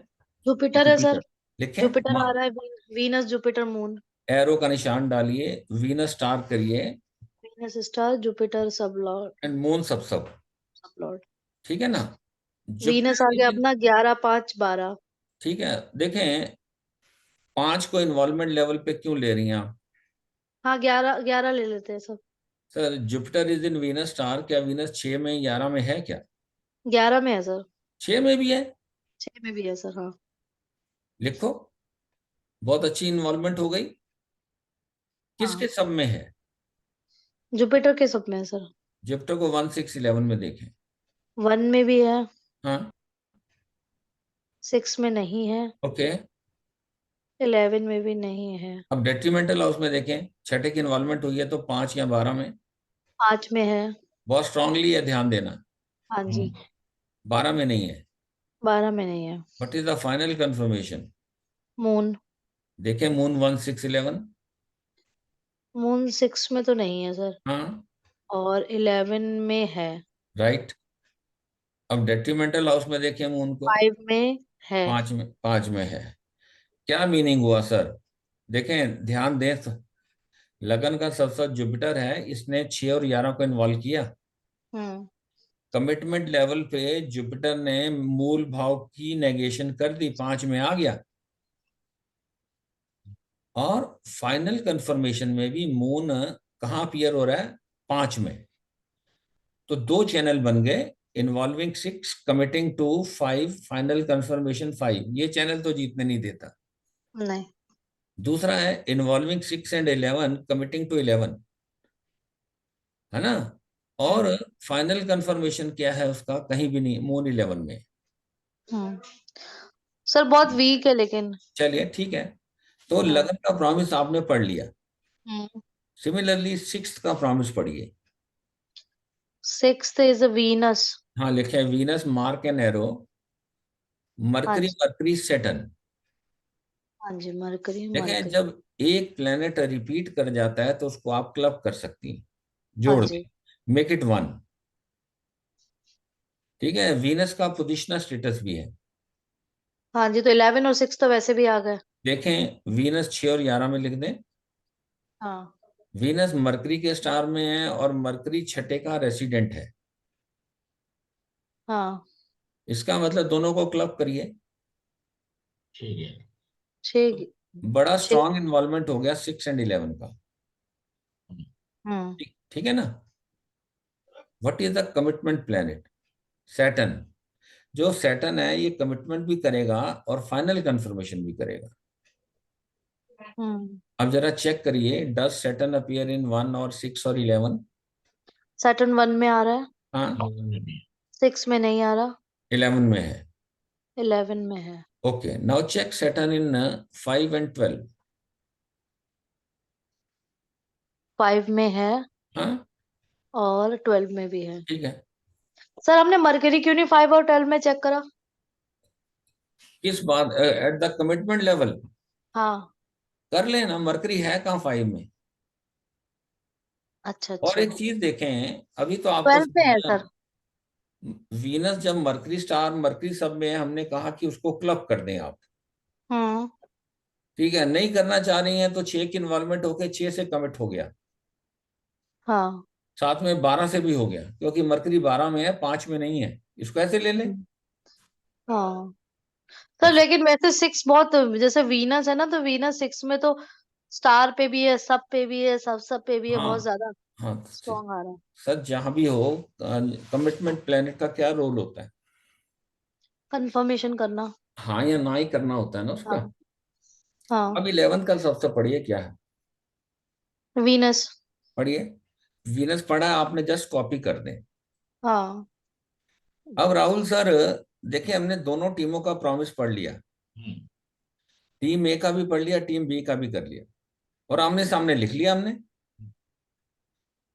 जुपिटर है सर, जुपिटर। लिखें, जुपिटर आ रहा है। Venus Jupiter moon. एरो का निशान डालिए, वीनस स्टार करिए, Venus star, Jupiter sub lord. And moon sub. Sub Lord. ठीक है ना। वीनस आ जुपिटर गया लेकिन, अपना 11, 5, 12। ठीक है, देखें 5 को इन्वॉल्वमेंट लेवल पे क्यों ले रही हैं आप? हाँ, 11, 11 ले लेते हैं सब। Sir Jupiter is in Venus star, क्या वीनस 6 में 11 में है क्या? 11 में है सर, 6 में भी है। 6 में भी है सर। हाँ, लिखो, बहुत अच्छी इन्वॉल्वमेंट हो गई। किसके हाँ। सब में है? जुपिटर के सब में है सर। जुपिटर को 1 6 11 में देखें। 1 में भी है, हाँ 6 में नहीं है, ओके। 11 में भी नहीं है, अब डेट्रीमेंटल हाउस में देखें, छठे की इन्वॉल्वमेंट हुई है तो 5 या 12 में। 5 में है। बहुत स्ट्रांगली है, ध्यान देना। हाँ जी। 12 में नहीं है। 12 में नहीं है। What is the final confirmation? Moon. देखें मून 1 6 11। मून 6 में तो नहीं है सर, हाँ और 11 में है। राइट। अब डेट्रीमेंटल हाउस में देखें मून को, 5 में है। 5 में है। क्या मीनिंग हुआ सर? देखें ध्यान दें, लगन का सबसे जुपिटर है, इसने 6 और 11 को इन्वॉल्व किया। हम्म। कमिटमेंट लेवल पे जुपिटर ने मूल भाव की नेगेशन कर दी, 5 में आ गया। और फाइनल कंफर्मेशन में भी मून कहाँ अपीयर हो रहा है? 5 में। तो 2 चैनल बन गए, involving 6 committing to 5, final confirmation 5। ये चैनल तो जीतने नहीं देता। नहीं। दूसरा है इन्वॉल्विंग 6 एंड 11 कमिटिंग टू 11, है ना? और फाइनल कंफर्मेशन क्या है उसका? कहीं भी नहीं, मून 11 में। हम्म। सर बहुत वीक है लेकिन। चलिए ठीक है, तो हाँ। लगन का प्रॉमिस आपने पढ़ लिया। हम्म। सिमिलरली 6 का प्रॉमिस पढ़िए। 6th is a Venus. हाँ लिखे वीनस मार्क एन एरो, हाँ मरकरी जी। मरकरी सेटन। हाँ जी, मरकरी देखें मरकरी। जब एक प्लेनेट रिपीट कर जाता है तो उसको आप क्लब कर सकती हैं, हाँ जोड़ जी। दें, मेक इट 1। ठीक है, वीनस का पोजिशनल स्टेटस भी है। हाँ जी, तो 11 और 6 तो वैसे भी आ गए। देखें वीनस 6 और 11 में लिख दें। हाँ। वीनस मरकरी के स्टार में है और मरकरी छठे का रेसिडेंट है। हाँ। इसका मतलब दोनों को क्लब करिए। ठीक है, 6। बड़ा 6। स्ट्रांग इन्वॉल्वमेंट हो गया 6 एंड 11 का। हम्म। ठीक ठीक है ना? What is the commitment planet? Saturn. जो सैटर्न है ये कमिटमेंट भी करेगा और फाइनल कंफर्मेशन भी करेगा। हम्म। अब जरा चेक करिए, डज सैटर्न अपीयर इन 1 और 6 और 11? सैटर्न 1 में आ रहा है, हाँ 6 में नहीं आ रहा, 11 में है। 11 में है। Okay, now check Saturn in 5 and 12। 5 में है हाँ और 12 में भी है। ठीक है। सर हमने मरकरी क्यों नहीं 5 और 12 में चेक करा? किस बात? एट द कमिटमेंट लेवल हाँ। कर लेना, मरकरी है कहाँ 5 में? अच्छा और अच्छा। एक चीज देखें, अभी तो आपको 12 पे है समझना, सर। वीनस जब मरकरी स्टार मरकरी सब में है, हमने कहा कि उसको क्लब कर दें आप। हम्म। ठीक है, नहीं करना चाह रही हैं तो 6 की इन्वॉल्वमेंट होके 6 से कमिट हो गया, हाँ। साथ में 12 से भी हो गया, क्योंकि मरकरी 12 में है 5 में नहीं है। इसको ऐसे ले लें। हाँ सर, अच्छा लेकिन वैसे 6 बहुत, जैसे वीनस है ना, तो वीनस 6 में तो स्टार पे भी है, सब पे भी है, सब पे भी है, बहुत हाँ ज्यादा हाँ स्ट्रॉन्ग आ रहा है। सच जहां भी हो, कमिटमेंट प्लेनेट का क्या रोल होता है? कंफर्मेशन करना। हाँ या ना ही करना होता है ना उसका। हाँ। हाँ। अब 11 का सबसे पढ़िए क्या है। वीनस। पढ़िए, वीनस पढ़ा है आपने, जस्ट कॉपी कर दें। हाँ। अब राहुल सर देखिए, हमने दोनों टीमों का प्रॉमिस पढ़ लिया, टीम ए का भी पढ़ लिया, टीम बी का भी कर लिया, और आमने सामने लिख लिया हमने।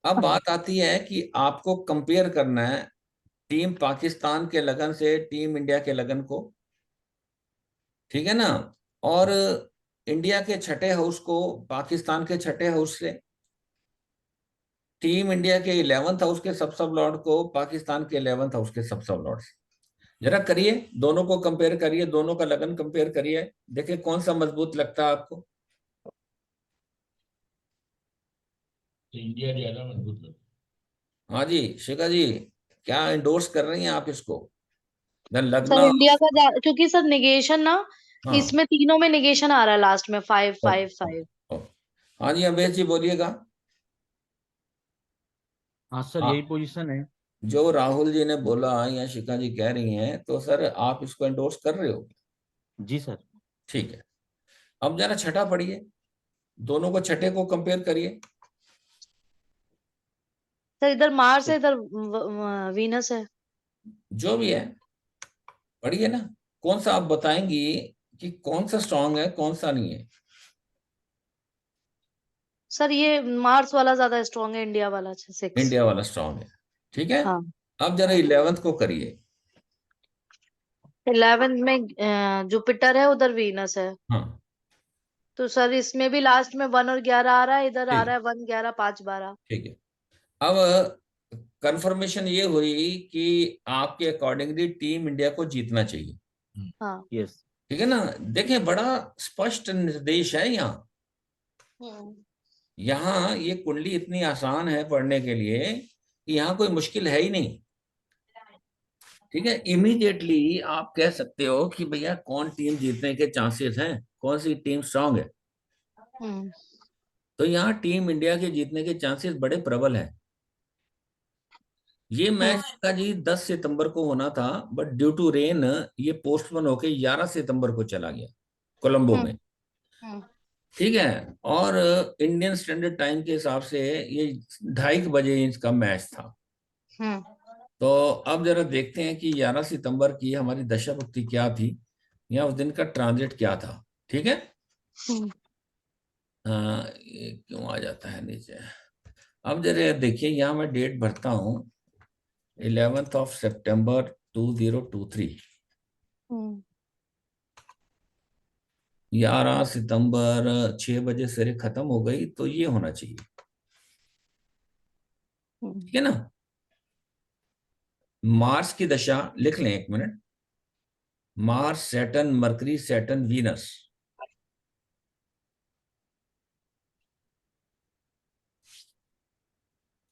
अब बात आती है कि आपको कंपेयर करना है टीम पाकिस्तान के लगन से टीम इंडिया के लगन को, ठीक है ना? और इंडिया के छठे हाउस को पाकिस्तान के छठे हाउस से, टीम इंडिया के 11th हाउस के सब लॉर्ड को पाकिस्तान के 11th हाउस के सब लॉर्ड से। जरा करिए, दोनों को कंपेयर करिए, दोनों का लगन कंपेयर करिए, देखिए कौन सा मजबूत लगता है आपको। इंडिया ज्यादा मजबूत लगता है। हाँ जी शिखा जी, क्या इंडोर्स कर रही हैं आप इसको? सर लगना। इंडिया का क्योंकि सर निगेशन ना, हाँ इसमें तीनों में निगेशन आ रहा है लास्ट में, 5 ओ, 5 ओ, 5। ओ। हाँ जी अम्बेश जी बोलिएगा। हाँ सर, हाँ, यही पोजीशन है। जो राहुल जी ने बोला या शिखा जी कह रही हैं, तो सर आप इसको एंडोर्स कर रहे हो? जी सर। ठीक है, अब जरा छठा पढ़िए, दोनों को छठे को कंपेयर करिए। सर इधर मार्स तो है, इधर वीनस है। जो भी है, पढ़िए ना, कौन सा आप बताएंगी कि कौन सा स्ट्रांग है कौन सा नहीं है। सर ये मार्स वाला ज्यादा स्ट्रांग है, इंडिया वाला 6। इंडिया वाला स्ट्रांग है, ठीक है। हाँ। अब जरा हाँ 11th को करिए। 11 में जुपिटर है, उधर वीनस है। हाँ तो सर इसमें भी लास्ट में 1 और 11 आ रहा है, इधर आ ठीक, रहा है 1 11 5 12। ठीक है। अब कंफर्मेशन ये हुई कि आपके अकॉर्डिंगली टीम इंडिया को जीतना चाहिए, हाँ। यस। ठीक है ना। देखें, बड़ा स्पष्ट निर्देश है यहाँ। हम्म। यहाँ ये कुंडली इतनी आसान है पढ़ने के लिए कि यहाँ कोई मुश्किल है ही नहीं, ठीक है। इमीडिएटली आप कह सकते हो कि भैया कौन टीम जीतने के चांसेस हैं, कौन सी टीम स्ट्रांग है। हम्म। तो यहाँ टीम इंडिया के जीतने के चांसेस बड़े प्रबल हैं। ये हम्म। मैच का जी 10 सितंबर को होना था, बट ड्यू टू रेन ये पोस्टपोन होके 11 सितंबर को चला गया कोलंबो हम्म। में, हम्म। ठीक है। और इंडियन स्टैंडर्ड टाइम के हिसाब से ये 2:30 बजे इसका मैच था। हम्म। तो अब जरा देखते हैं कि 11 सितंबर की हमारी दशा भुक्ति क्या थी, या उस दिन का ट्रांजिट क्या था, ठीक है। हम्म। ये क्यों आ जाता है नीचे। अब जरा देखिए, यहाँ मैं डेट भरता हूँ, 11 सितंबर 2023, हम्म। 11 सितंबर 6 बजे सवेरे खत्म हो गई, तो ये होना चाहिए, ठीक है ना। मार्स की दशा लिख लें, 1 minute. Mars, Saturn, mercury, Saturn, Venus.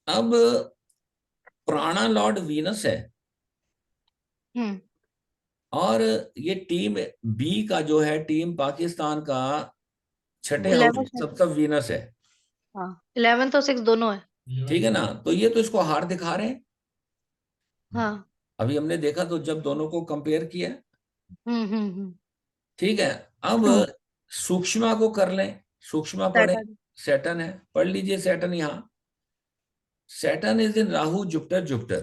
अब पुराना लॉर्ड वीनस है, हम्म। और ये टीम बी का जो है, टीम पाकिस्तान का छठे हाउस 11 में सबका वीनस है, हाँ 11 और 6 दोनों है। ठीक है ना। तो ये तो इसको हार दिखा रहे हैं। हाँ। अभी हमने देखा तो जब दोनों को कंपेयर किया, हम्म। ठीक है। अब हम्म। सूक्ष्मा को कर लें, सूक्ष्मा पढ़े। सैटर्न। सैटर्न है, पढ़ लीजिए सैटर्न। यहाँ Saturn is in Rahu Jupiter Jupiter.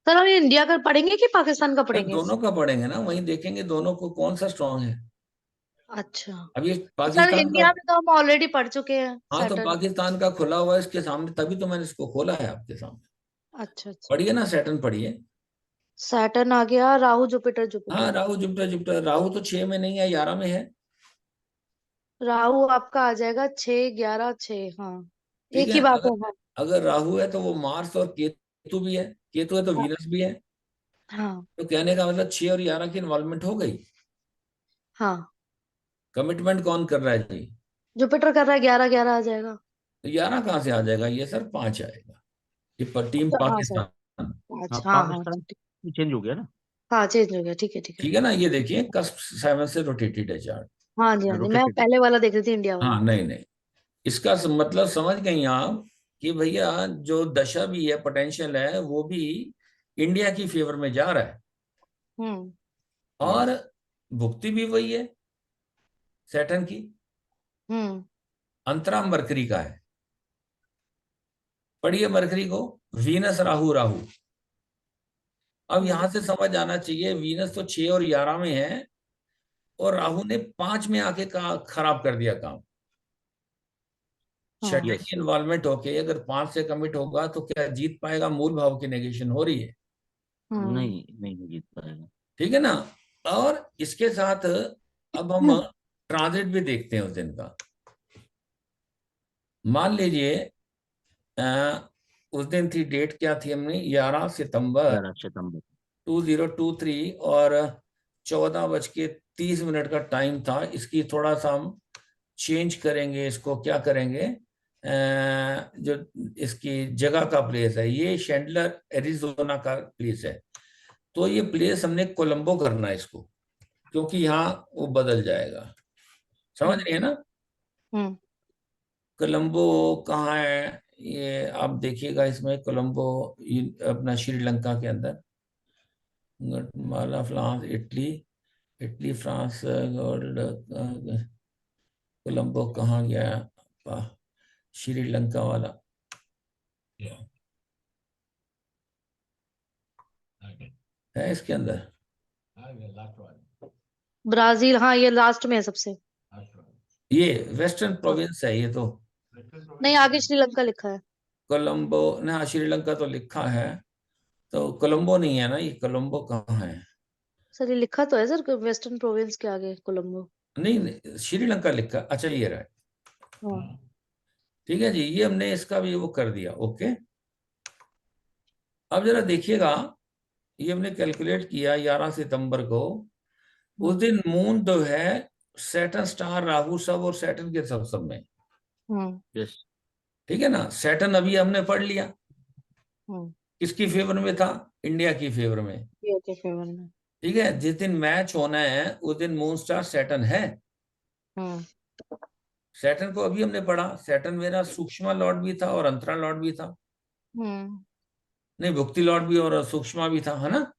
Sir हम इंडिया का पढ़ेंगे कि पाकिस्तान का अरे पढ़ेंगे? दोनों का पढ़ेंगे ना, वहीं देखेंगे दोनों को कौन सा स्ट्रांग है। अच्छा। अब ये तो सर पाकिस्तान का, इंडिया में तो हम ऑलरेडी पढ़ चुके हैं हाँ तो सैटर्न। पाकिस्तान का खुला हुआ है इसके सामने, तभी तो मैंने इसको खोला है आपके सामने। अच्छा अच्छा। पढ़िए ना, सैटर्न पढ़िए। सैटर्न आ गया, राहु जुपिटर हाँ, Jupiter. Rahu Jupiter Jupiter. Rahu तो 6 में नहीं है, 11 में है, राहु आपका आ जाएगा 6 11 6। हाँ ठीक एक है। ही बात है। अगर हाँ। अगर राहु है तो वो मार्स और केतु भी है, केतु है तो हाँ। वीनस भी है। हाँ। तो कहने का मतलब 6 और 11 की इन्वॉल्वमेंट हो गई। हाँ कमिटमेंट कौन कर रहा है जी? जुपिटर कर रहा है, 11 11 आ जाएगा। तो 11 कहाँ से आ जाएगा ये सर? 5 आएगा, ये पर टीम अच्छा हाँ सर। पाकिस्तान, हाँ अच्छा हाँ हाँ पाकिस्तान चेंज हो गया ना। हाँ चेंज हो गया, ठीक है ठीक है। ठीक है ना। ये देखिए कस्प 7 से रोटेटेड है चार्ट। हाँ जी हाँ जी, मैं रोटेटेड। पहले वाला देख रही थी, इंडिया वाला। हाँ, नहीं नहीं, इसका मतलब समझ गई आप कि भैया जो दशा भी है, पोटेंशियल है, वो भी इंडिया की फेवर में जा रहा है। हम्म। और यस। भुक्ति भी वही है सैटर्न की, हम्म। अंतराम मरकरी का है। पढ़िए मरकरी को, वीनस राहु राहु। अब हम्म। यहां से समझ आना चाहिए, वीनस तो 6 और 11 में है, और राहु ने 5 में आके का खराब कर दिया काम। हाँ। छठे यस। की इन्वॉल्वमेंट होके अगर 5 से कमिट होगा तो क्या जीत पाएगा? मूल भाव की नेगेशन हो रही है, हम्म। नहीं नहीं जीत पाएगा। ठीक है ना। और इसके साथ अब हम ट्रांजिट भी देखते हैं उस दिन का। मान लीजिए उस दिन थी, डेट क्या थी हमने, 11 सितंबर 11 सितंबर। 2023, और 14:30 का टाइम था। इसकी थोड़ा सा हम चेंज करेंगे, इसको क्या करेंगे, जो इसकी जगह का प्लेस है, ये शेंडलर एरिजोना का प्लेस है, तो ये प्लेस हमने कोलंबो करना है इसको, क्योंकि यहाँ वो बदल जाएगा। समझ रही है ना। हम्म। कोलंबो कहाँ है ये आप देखिएगा, इसमें कोलंबो अपना श्रीलंका के अंदर, गुatemala फ्रांस इटली, इटली फ्रांस, और कोलंबो कहाँ गया? श्रीलंका वाला, है इसके अंदर। ब्राजील, हाँ ये लास्ट में है सबसे। ये वेस्टर्न प्रोविंस है ये तो। नहीं, आगे श्रीलंका लिखा है। कोलंबो ना, श्रीलंका तो लिखा है, तो कोलंबो नहीं है ना, ये कोलंबो कहाँ है? सर ये लिखा तो है सर, वेस्टर्न प्रोविंस के आगे कोलंबो। नहीं, नहीं, श्रीलंका लिखा, अच्छा ये रहा। हाँ। ठीक है जी, ये हमने इसका भी वो कर दिया। ओके, अब जरा देखिएगा, ये हमने कैलकुलेट किया 11 सितंबर को। उस दिन मून जो है, सैटर्न स्टार राहु सब और सैटर्न के सब में। यस। ठीक है ना, सैटर्न अभी हमने पढ़ लिया, हम्म। किसकी फेवर में था? इंडिया की फेवर में। ये के फेवर में। ठीक है, जिस दिन मैच होना है उस दिन मून स्टार सैटर्न है। हम्म। सैटर्न को अभी हमने पढ़ा, सैटर्न मेरा सूक्ष्म लॉर्ड भी था और अंतरा लॉर्ड भी था। हम्म। नहीं, भुक्ति लॉर्ड भी और सूक्ष्म भी था, है ना?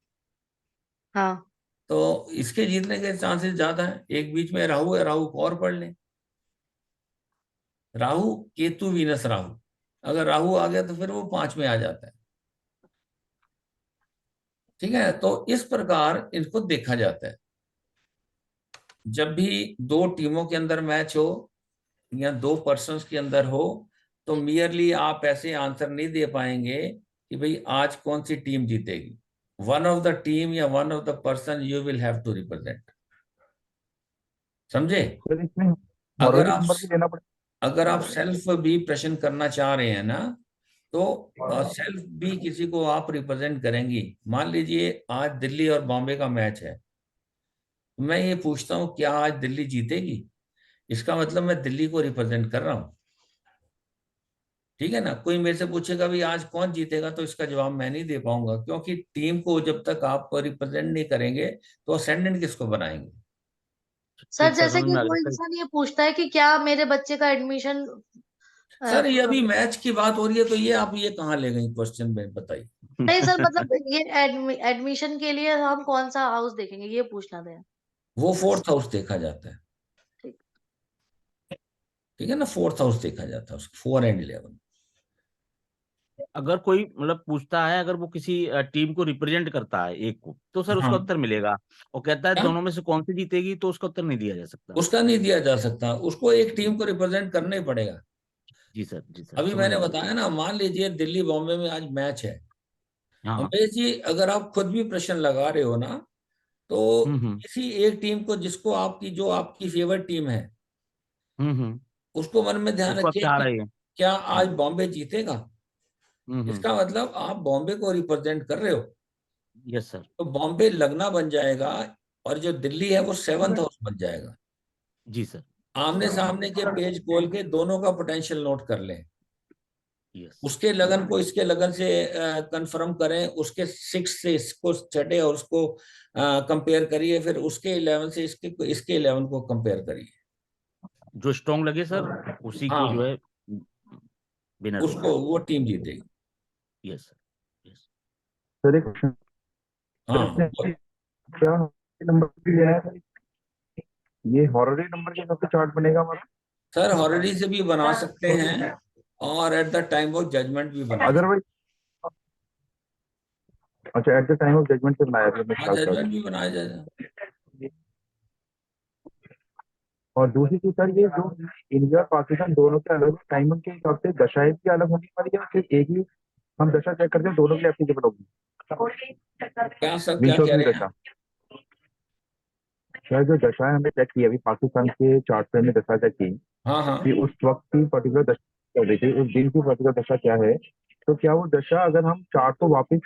हाँ। तो इसके जीतने के चांसेस ज्यादा है। एक बीच में राहु है, राहु को और पढ़ लें। राहु केतु वीनस राहु, अगर राहु आ गया तो फिर वो 5 में आ जाता है। ठीक है, तो इस प्रकार इनको देखा जाता है। जब भी दो टीमों के अंदर मैच हो या दो पर्सन्स के अंदर हो, तो मियरली आप ऐसे आंसर नहीं दे पाएंगे कि भाई आज कौन सी टीम जीतेगी। वन ऑफ द टीम या one of the person you will have to represent. समझे? सर इसमें अगर हॉररी आप नंबर भी लेना पड़ेगा? अगर आप सेल्फ भी प्रश्न करना चाह रहे हैं ना, तो सेल्फ भी किसी को आप रिप्रेजेंट करेंगी। मान लीजिए आज दिल्ली और बॉम्बे का मैच है, मैं ये पूछता हूँ क्या आज दिल्ली जीतेगी, इसका मतलब मैं दिल्ली को रिप्रेजेंट कर रहा हूँ। ठीक है ना, कोई मेरे से पूछेगा भी आज कौन जीतेगा, तो इसका जवाब मैं नहीं दे पाऊंगा, क्योंकि टीम को जब तक आप रिप्रेजेंट नहीं करेंगे तो असेंडेंट किसको बनाएंगे? सर ठीक सर, जैसे समझ कि में आ कोई गया सर। इंसान ये पूछता है कि क्या मेरे बच्चे का एडमिशन सर ये अभी मैच की बात हो रही है, तो ये आप ये कहाँ ले गई क्वेश्चन में, बताइए। नहीं सर, मतलब ये एडमिशन के लिए हम कौन सा हाउस देखेंगे, ये पूछना था। वो फोर्थ हाउस देखा जाता है। ठीक। ठीक है ना, फोर्थ हाउस देखा जाता है उसका, 4 एंड 11। अगर कोई मतलब पूछता है, अगर वो किसी टीम को रिप्रेजेंट करता है एक को, तो सर हाँ, उसका उत्तर मिलेगा। और कहता है क्या? दोनों में से कौन सी जीतेगी, तो उसका उत्तर नहीं दिया जा सकता। उसका नहीं दिया जा सकता, उसको एक टीम को रिप्रेजेंट करना ही पड़ेगा। जी सर, अभी समझ मैंने में आ गया। बताया ना, मान लीजिए दिल्ली बॉम्बे में आज मैच है। हाँ। अमेश जी, अगर आप खुद भी प्रश्न लगा रहे हो ना, तो हम्म। किसी एक टीम को, जिसको आपकी, जो आपकी फेवरेट टीम है, हम्म। उसको मन में ध्यान उसको आप रखिए चाह कि रहे हैं। क्या आज हम्म। बॉम्बे जीतेगा। हम्म। इसका मतलब आप बॉम्बे को रिप्रेजेंट कर रहे हो, यस सर। तो बॉम्बे लगना बन जाएगा, और जो दिल्ली है वो 7th हाउस बन जाएगा। जी सर। आमने सामने के पेज खोल के दोनों का पोटेंशियल नोट कर लें, यस। उसके लगन को इसके लगन से कंफर्म करें, उसके 6 से इसको छठे और उसको कंपेयर करिए, फिर उसके 11 से इसके 11 को कंपेयर करिए। जो स्ट्रांग लगे सर, उसी को जो हाँ, है विनर उसको बनाए। वो टीम जीतेगी। Yes sir. यस। सर एक क्वेश्चन, हाँ, क्या नंबर भी लेना है सर? ये हॉररी नंबर के हिसाब से चार्ट बनेगा हमारा? सर हॉररी से भी बना सकते हैं, और at the time of judgement भी बना सकते अदरवाइज, अच्छा at the time of judgement से बनाया था हैं। हाँ, जजमेंट भी बनाया जाएगा। और दूसरी चीज सर, ये जो इंडिया और पाकिस्तान दोनों के अलग टाइमिंग के हिसाब से दशाएं भी अलग होने वाली है, सिर्फ एक ही हम दशा चेक करते हैं, दोनों के लिए एप्लीकेबल होगी? क्या सब क्या कह विंशोत्तरी रहे हैं? दशा, सर जो दशाएं हमने चेक की अभी पाकिस्तान के चार्ट पे हमने दशा चेक की हाँ, हाँ। कि उस वक्त की पर्टिकुलर दशा कर रही थी, उस दिन की पर्टिकुलर दशा क्या है, तो क्या वो दशा अगर हम चार्ट को वापिस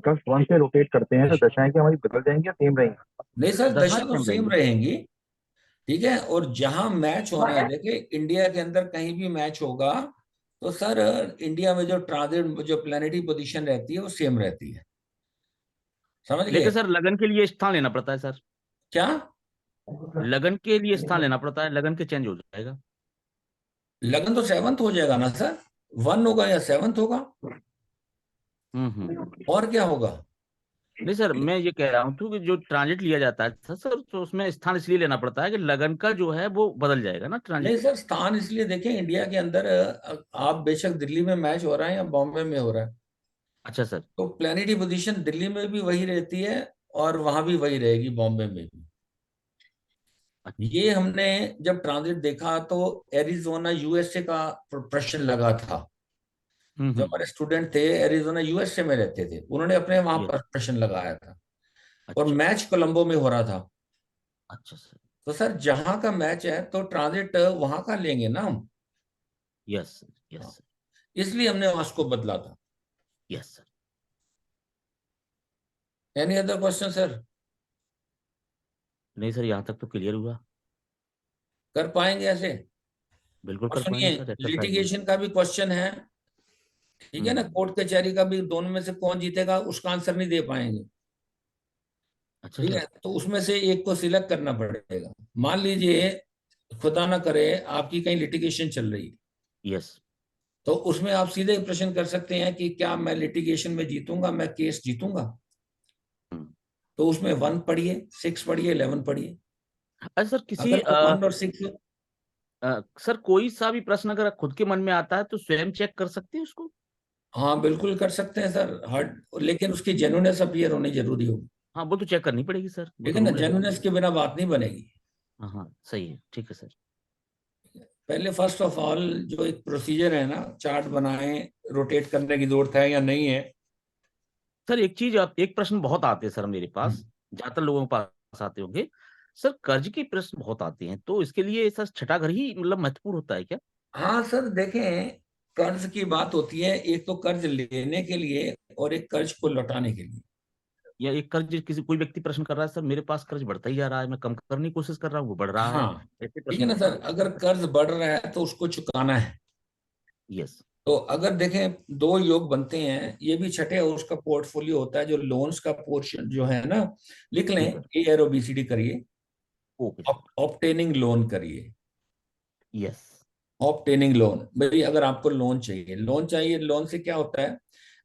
कस वन से रोटेट करते हैं, तो दशाएं क्या हमारी बदल जाएंगी या सेम रहेंगी? नहीं सर, दशा दशा तो सेम सेम रहेंगी। रहेंगी। ठीक है, और जहां मैच होना है, देखिए इंडिया के अंदर कहीं भी मैच होगा, तो सर इंडिया में जो ट्रांजिट, जो प्लानिटरी पोजीशन रहती है वो सेम रहती है। समझ गए? लेकिन सर लगन के लिए स्थान लेना पड़ता है सर। क्या? लगन के लिए स्थान लेना पड़ता है, लगन के चेंज हो जाएगा। लगन तो 7th हो जाएगा ना सर, 1 होगा या 7th होगा, हम्म। और क्या होगा? नहीं सर, मैं ये कह रहा हूँ तो कि जो ट्रांजिट लिया जाता है सर, तो उसमें स्थान इसलिए लेना पड़ता है कि लगन का जो है वो बदल जाएगा ना ट्रांजिट। नहीं सर, स्थान इसलिए देखें, इंडिया के अंदर आप बेशक दिल्ली में मैच हो रहा है या बॉम्बे में हो रहा है, अच्छा सर। तो प्लेनेटरी पोजीशन दिल्ली में भी वही रहती है और वहां भी वही रहेगी, बॉम्बे में भी। अच्छा। ये हमने जब ट्रांजिट देखा तो एरिजोना यूएसए का प्रश्न लगा था। जो हम्म। हमारे स्टूडेंट थे एरिजोना यूएसए में रहते थे, उन्होंने अपने वहां ये पर प्रश्न लगाया था, और अच्छा। मैच कोलंबो में हो रहा था। अच्छा सर। तो सर जहां का मैच है तो ट्रांजिट वहां का लेंगे ना हम। Yes sir. यस हाँ, सर। इसलिए हमने वहां को बदला था। Yes sir. Any other question sir? नहीं सर, यहाँ तक तो क्लियर हुआ। कर पाएंगे ऐसे? बिल्कुल और कर पाएंगे सुनिए, सर, एक्सरसाइज में। लिटिगेशन का भी क्वेश्चन है, ठीक है ना, हम्म। कोर्ट कचहरी का भी, दोनों में से कौन जीतेगा उसका आंसर नहीं दे पाएंगे। अच्छा ठीक सर। है, तो उसमें से एक को सिलेक्ट करना पड़ेगा। मान लीजिए, खुदा ना करे, आपकी कहीं लिटिगेशन चल रही है, यस। तो उसमें आप सीधे प्रश्न कर सकते हैं कि क्या मैं लिटिगेशन में जीतूंगा, मैं केस जीतूंगा। हम्म। तो उसमें 1 पढ़िए, 6 पढ़िए, 11 पढ़िए। अच्छा सर, किसी अगर वो 1 और 6, सर कोई सा भी प्रश्न अगर खुद के मन में आता है तो स्वयं चेक कर सकते हैं उसको। हाँ बिल्कुल कर सकते हैं सर, हर्ड, लेकिन उसकी जेन्युइननेस अपीयर होनी जरूरी होगी। हाँ, वो तो चेक करनी पड़ेगी सर, वो ठीक तो है ना, रूल है। जेन्युइननेस के बिना बात नहीं बनेगी। हाँ हाँ, सही है, ठीक है सर। पहले फर्स्ट ऑफ ऑल जो एक प्रोसीजर है ना, चार्ट बनाएं, रोटेट करने की जरूरत है या नहीं है। सर एक चीज, आप एक प्रश्न बहुत आते हैं सर मेरे पास, हम्म। ज्यादातर लोगों के पास आते होंगे। सर कर्ज के प्रश्न बहुत आते हैं, तो इसके लिए सर छठा घर ही मतलब महत्वपूर्ण होता है क्या? हाँ सर देखें, कर्ज की बात होती है, एक तो कर्ज लेने के लिए और एक कर्ज को लौटाने के लिए। या एक कर्ज, किसी कोई व्यक्ति प्रश्न कर रहा है, सर मेरे पास कर्ज बढ़ता ही जा रहा है, मैं कम करने की कोशिश कर रहा हूँ, वो बढ़ रहा है, हाँ ऐसे ठीक प्रश्न है ना होते सर, हैं। अगर कर्ज बढ़ रहा है तो उसको चुकाना है। यस। तो अगर देखें, दो योग बनते हैं, ये भी छठे हाउस का पोर्टफोलियो होता है, जो लोन्स का पोर्शन जो है ना, लिख लें, जी सर। AROBCD करिए, ओके सर। ऑब्टेनिंग लोन करिए। यस। ऑब्टेनिंग लोन, भाई अगर आपको लोन चाहिए, लोन चाहिए, लोन से क्या होता है,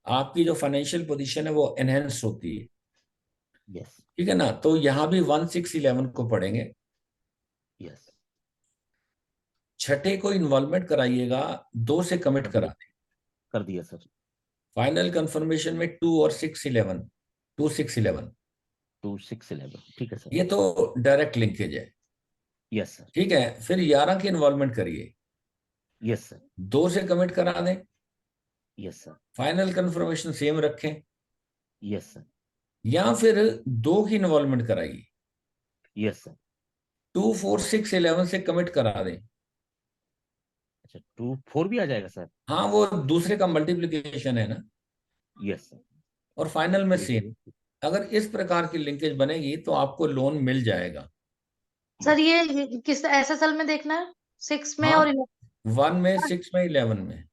आपकी जो फाइनेंशियल पोजीशन है वो एनहेंस होती है। यस। ठीक है ना, तो यहाँ भी 1, 6, 11 को पढ़ेंगे। यस। छठे को इन्वॉल्वमेंट कराइएगा, 2 से कमिट कर करा दिया। दें। कर दिया सर। फाइनल कंफर्मेशन में 2 और 6, 11, 2, 6, 11। 2, 6, 11, ठीक है सर। ये तो डायरेक्ट लिंकेज है। Yes sir. ठीक है, फिर 11 की इन्वॉल्वमेंट करिए, यस सर। 2 से कमिट करा दें। Yes sir. Final confirmation same रखें, यस सर। या फिर 2 की इन्वॉल्वमेंट कराइए, यस सर। 2, 4, 6, 11 से कमिट करा दें। अच्छा, 2, 4 भी आ जाएगा सर? हाँ, वो दूसरे का मल्टीप्लिकेशन है ना। Yes sir. और फाइनल में ठीक सेम। है। अगर इस प्रकार की लिंकेज बनेगी तो आपको लोन मिल जाएगा। सर ये किस SSL में देखना है? 6 में हाँ, और 1 में, 6 में, 11 में,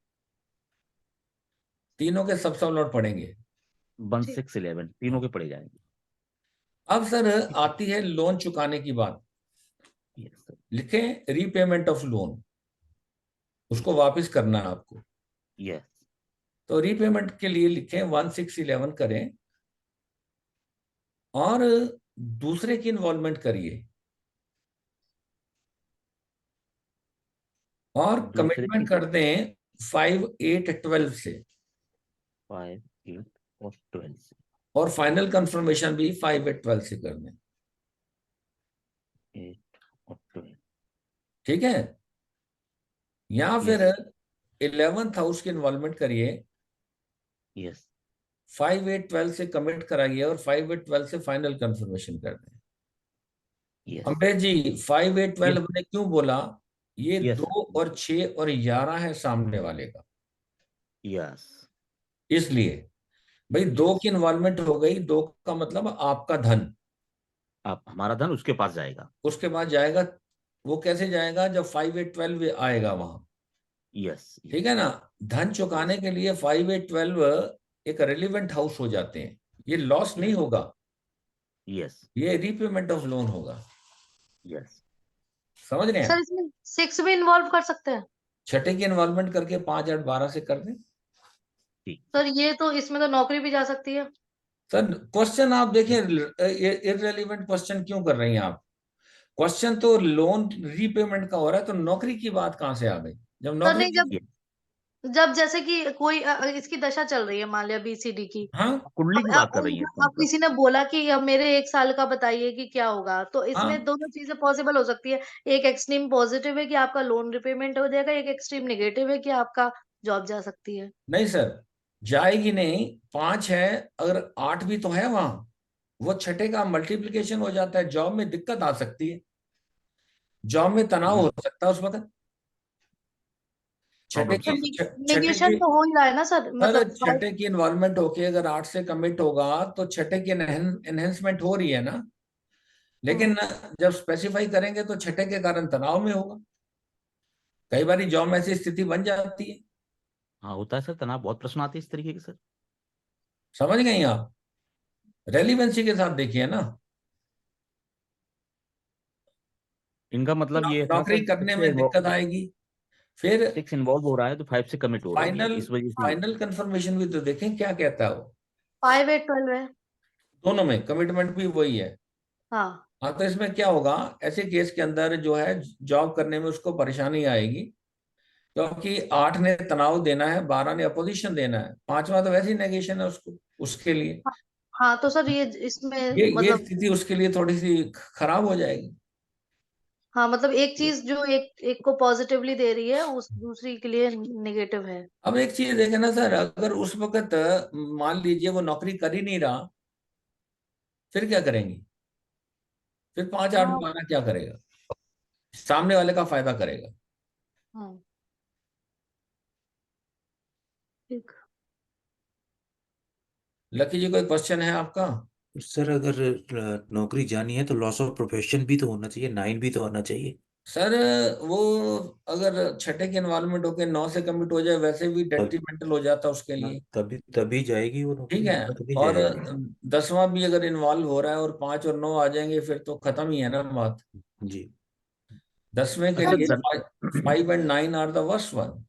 तीनों के सब लौट पड़ेंगे। 1, 6, 11 तीनों के पड़े जाएंगे। अब सर ठीक है। आती है लोन चुकाने की बात। Yes sir. लिखें रीपेमेंट ऑफ लोन, ठीक उसको है। वापस करना है आपको। यस। तो रीपेमेंट के लिए लिखें 1, 6, 11 करें, और दूसरे की इन्वॉल्वमेंट करिए, और दूसरे की कमिटमेंट कर दें 5, 8, 12 से। 5, 8 और 12 से। और फाइनल कंफर्मेशन भी 5, 8, 12 से कर दें। 8 और 12। ठीक है, या फिर यस। 11th हाउस की इन्वॉल्वमेंट करिए, यस। 5, 8, 12 से कमिट कराइए, और 5, 8, 12 से फाइनल कंफर्मेशन कर दें। यस। अमरेश जी, 5, 8, 12 यस। हमने क्यों बोला? ये यस सर। 2 और 6 और 11 है सामने वाले का, यस। इसलिए भाई 2 यस। की इन्वॉल्वमेंट हो गई, 2 का मतलब आपका धन आप, हमारा धन उसके पास जाएगा। उसके बाद जाएगा। वो कैसे जाएगा? जब 5, 8, 12 आएगा वहां। यस। ठीक यस। है ना, धन चुकाने यस। के लिए 5, 8, 12 एक रेलिवेंट हाउस हो जाते हैं। ये लॉस नहीं यस। होगा, यस। ये रीपेमेंट ऑफ लोन होगा। यस। समझ रहे सर हैं? इसमें 6 भी इन्वॉल्व कर सकते हैं? छठे की इन्वॉल्वमेंट करके 5, 8, 12 से कर दें। ठीक। सर ये तो इसमें तो नौकरी भी जा सकती है। सर क्वेश्चन आप देखिए, इररेलेवेंट क्वेश्चन क्यों कर रही हैं आप? क्वेश्चन तो लोन रीपेमेंट का हो रहा है, तो नौकरी की बात कहाँ से आ गई जब सर नौकरी नहीं, नहीं जब की? जब जैसे कि कोई इसकी दशा चल रही है, मान लिया बीसीडी की। हाँ कुंडली की बात कर रही है इसका अब मतलब। किसी ने बोला कि अब मेरे 1 साल का बताइए कि क्या होगा, तो इसमें हाँ, दोनों चीजें पॉसिबल हो सकती है। एक एक्सट्रीम पॉजिटिव है कि आपका लोन रिपेमेंट हो जाएगा, एक एक्सट्रीम नेगेटिव है कि आपका जॉब जा सकती है। नहीं सर, जाएगी नहीं। 5 है, अगर 8 भी तो है वहां, वो छठे का मल्टीप्लिकेशन हो जाता है, जॉब में दिक्कत आ सकती है, जॉब में तनाव हो सकता है उस वक्त। छठे प्रॉब्लम की तो सर। छठे नेगेशन की तो हो ही रहा है ना सर, सर मतलब छठे की इन्वॉल्वमेंट होके अगर 8 से कमिट होगा तो छठे की एनहेंसमेंट हो रही है ना। लेकिन हम्म, जब स्पेसिफाई करेंगे तो छठे के कारण तनाव में होगा। कई बार जॉब में ऐसी स्थिति बन जाती है। हाँ होता है सर, तनाव बहुत प्रश्न आते हैं इस तरीके के सर। समझ गई आप? रेलिवेंसी के साथ देखिए ना। इनका मतलब ये था नौकरी सर, करने में दिक्कत आएगी। फिर 6 इन्वॉल्व हो रहा है तो 5 से कमिट हो रही है, फाइनल इस वजह से। फाइनल कंफर्मेशन भी तो देखें क्या कहता है वो। 5 8 12 है। दोनों में कमिटमेंट भी वही है। हाँ हाँ, तो इसमें क्या होगा, ऐसे केस के अंदर जो है जॉब करने में उसको परेशानी आएगी, क्योंकि 8 ने तनाव देना है, 12 ने अपोजिशन देना है, 5वां तो वैसे ही नेगेशन है उसको, उसके लिए। हाँ, तो सर ये इसमें ये मतलब, स्थिति उसके लिए थोड़ी सी खराब हो जाएगी। हाँ मतलब एक चीज जो एक एक को पॉजिटिवली दे रही है, उस दूसरी के लिए नेगेटिव है। अब एक चीज देखे ना सर, अगर उस वक्त मान लीजिए वो नौकरी कर ही नहीं रहा, फिर क्या करेंगी? फिर 5 8 हाँ। 12 क्या करेगा? सामने वाले का फायदा करेगा। हाँ ठीक। लकी जी, कोई क्वेश्चन है आपका? सर अगर नौकरी जानी है तो लॉस ऑफ प्रोफेशन भी तो होना चाहिए, 9 भी तो आना चाहिए। सर वो अगर छठे के इन्वॉल्वमेंट होके 9 से कमिट हो जाए, वैसे भी तब डेट्रीमेंटल हो जाता है उसके लिए। तभी तभी जाएगी वो ठीक नौकरी, है। वरना तभी और जाएगी। 10वां भी अगर इन्वॉल्व हो रहा है और 5 और 9 आ जाएंगे, फिर तो खत्म ही है ना बात। जी। 10वें के अच्छा लिए धन 5 and 9 are the worst one.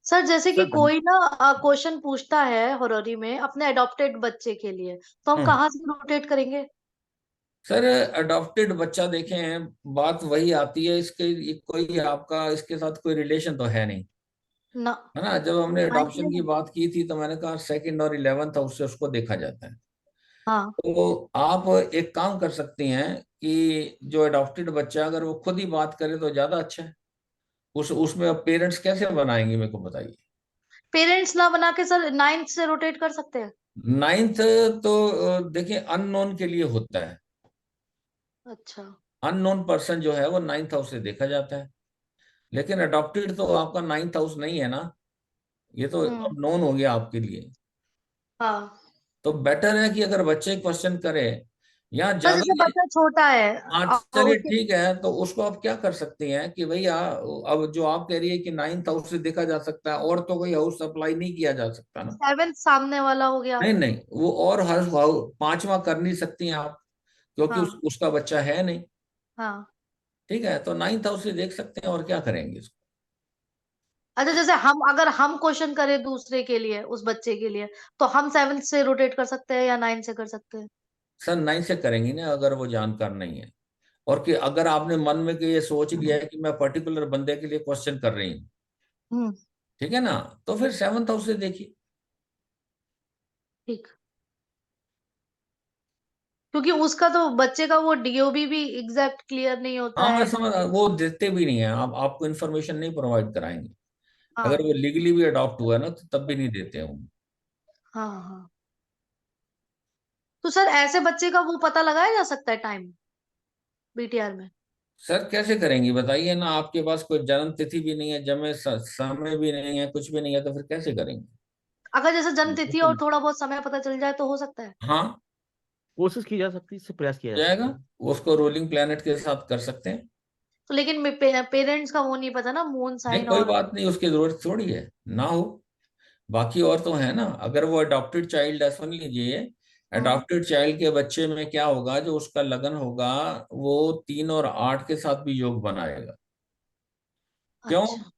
Sir जैसे कि सर धन कोई ना क्वेश्चन पूछता है हॉररी में अपने अडॉप्टेड बच्चे के लिए, तो हम हम्म। कहाँ से रोटेट करेंगे? सर अडॉप्टेड बच्चा देखें, बात वही आती है, इसके कोई आपका इसके साथ कोई रिलेशन तो है नहीं, ना। है ना। जब हमने माइंड अडॉप्शन की में। बात की थी तो मैंने कहा 2nd और 11th हाउस से उसको देखा जाता है। हाँ तो आप एक काम कर सकती हैं कि जो अडॉप्टेड बच्चा अगर वो खुद ही बात करे तो ज्यादा अच्छा है। उसमें पेरेंट्स कैसे बनाएंगे, मेरे को बताइए। पेरेंट्स ना बना के सर 9th से रोटेट कर सकते हैं। 9th तो देखिए अननोन के लिए होता है। अच्छा। अननोन पर्सन जो है वो 9th हाउस से देखा जाता है। लेकिन अडॉप्टेड तो आपका 9th हाउस नहीं है ना, ये तो हम्म। अब नोन हो गया आपके लिए। हाँ तो बेटर है कि अगर बच्चे क्वेश्चन करे या सर ज्यादा। जैसे बच्चा छोटा है हाँ, चलिए उसके। ठीक है, तो उसको आप क्या कर सकते हैं कि भैया, अब जो आप कह रही है कि 9th हाउस से देखा जा सकता है, और तो कोई हाउस अप्लाई नहीं किया जा सकता ना। 7th सामने वाला हो गया। नहीं नहीं, वो और हर 5वां कर नहीं सकती हैं आप, क्योंकि हाँ उसका बच्चा है नहीं। हाँ। ठीक है, तो 9th हाउस से देख सकते हैं, और क्या करेंगे इसको। अच्छा, जैसे हम अगर हम क्वेश्चन करें दूसरे के लिए, उस बच्चे के लिए, तो हम 7th से रोटेट कर सकते हैं या 9th से कर सकते हैं? सर 9 से करेंगी ना, अगर वो जानकार नहीं है, और कि अगर आपने मन में कि ये सोच लिया है कि मैं पर्टिकुलर बंदे के लिए क्वेश्चन कर रही हूँ, हम्म। ठीक है ना, तो फिर 7th हाउस से देखिए। ठीक। क्योंकि उसका तो बच्चे का वो डीओबी भी एग्जैक्ट क्लियर नहीं होता हाँ, मैं है समझ, कि। वो देते भी नहीं है, आप आपको इन्फॉर्मेशन नहीं प्रोवाइड कराएंगे। अगर हाँ वो लीगली भी अडॉप्ट हुआ है ना, तो तब भी नहीं देते हैं वो। हाँ हाँ। तो सर ऐसे बच्चे का वो पता लगाया जा सकता है टाइम बीटीआर में? सर कैसे करेंगी बताइए ना, आपके पास कोई जन्म तिथि भी नहीं है, जन्म समय भी नहीं है, कुछ भी नहीं है, तो फिर कैसे करेंगे? अगर जैसे जन्म तिथि और बिल्कुल, थोड़ा बहुत समय पता चल जाए तो हो सकता है। हाँ, कोशिश की जा सकती है, इससे प्रयास किया जा जाएगा। सकता है। उसको रोलिंग प्लैनेट के साथ कर सकते हैं। तो लेकिन पेरेंट्स का वो नहीं पता ना, मून नहीं, साइन कोई और। बात नहीं, उसकी जरूरत थोड़ी है ना हो। बाकी और तो है ना, अगर वो अडॉप्टेड चाइल्ड है, सुन लीजिए, हम्म। अडॉप्टेड चाइल्ड के बच्चे में क्या होगा, जो उसका लगन होगा वो 3 और 8 के साथ भी योग बनाएगा। क्यों? अच्छा।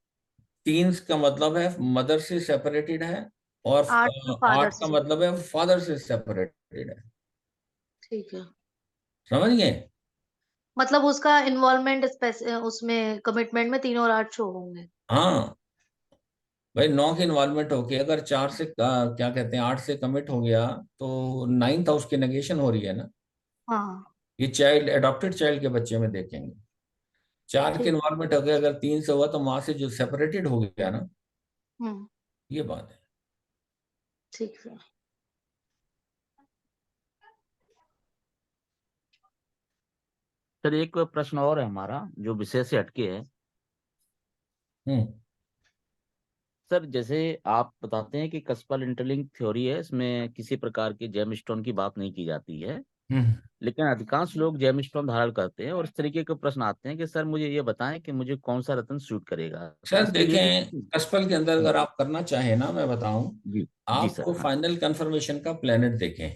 3 का मतलब है मदर से सेपरेटेड है, और 8 तो फादर 8 का से। मतलब है फादर से सेपरेट। ठीक है, समझ गए? मतलब उसका इन्वॉल्वमेंट उसमें कमिटमेंट में 3 और 8 शो होंगे। हाँ भाई, 9 की इन्वॉल्वमेंट होके अगर 4 से क्या कहते हैं 8 से कमिट हो गया तो 9th हाउस की नेगेशन हो रही है ना। हाँ, ये चाइल्ड, अडॉप्टेड चाइल्ड के बच्चे में देखेंगे। 4 की ठीक। इन्वॉल्वमेंट हो गया, अगर 3 से हुआ तो माँ से जो सेपरेटेड हो गया ना, हम्म, ये बात है। ठीक है। सर एक प्रश्न और है हमारा जो विषय से हटके है। हम्म। सर जैसे आप बताते हैं कि कस्पल इंटरलिंक थ्योरी है, इसमें किसी प्रकार की जेमस्टोन की बात नहीं की जाती है, हम्म। लेकिन अधिकांश लोग जेमस्टोन धारण करते हैं और इस तरीके के प्रश्न आते हैं कि सर मुझे ये बताएं कि मुझे कौन सा रत्न सूट करेगा। तो सर इसके लिए भी देखें, कस्पल के अंदर अगर आप करना चाहें ना, मैं बताऊं, जी जी सर, आपको हाँ। फाइनल कंफर्मेशन का प्लेनेट देखें।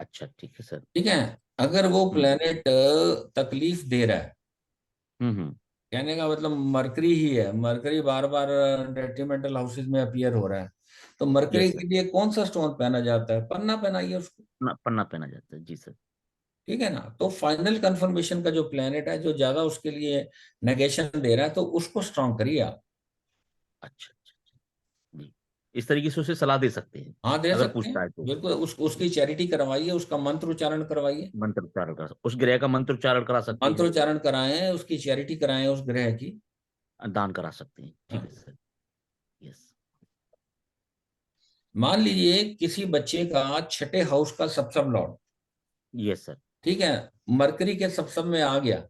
अच्छा ठीक है सर। ठीक है, अगर वो हम्म प्लेनेट तकलीफ दे रहा है, हम्म। कहने का मतलब मरकरी ही है, मरकरी बार बार डेट्रीमेंटल हाउसेज में अपीयर हो रहा है, तो मरकरी यस सर। के लिए कौन सा स्टोन पहना जाता है? पन्ना पहनाइए उसको। पन्ना पहना जाता है, जी सर। ठीक है ना? तो फाइनल कंफर्मेशन का जो प्लेनेट है जो ज्यादा उसके लिए नेगेशन दे रहा है, तो उसको स्ट्रॉन्ग करिए आप। अच्छा अच्छा अच्छा, जी। इस तरीके से उसे सलाह दे सकते हैं हाँ, दे अगर सकते हैं, पूछता है तो। बिल्कुल। उसकी चैरिटी करवाइए, उसका मंत्र उच्चारण करवाइए। मंत्र उच्चारण करा, उस ग्रह का मंत्र उच्चारण करा सकते मंत्र हैं, उच्चारण कराएं, उसकी चैरिटी कराएं उस ग्रह की। दान करा सकते हैं, ठीक है हाँ। सर। यस। मान लीजिए किसी बच्चे का 6ठे हाउस का सबसब लॉर्ड, यस सर। ठीक है, मरकरी के सबसब में आ गया,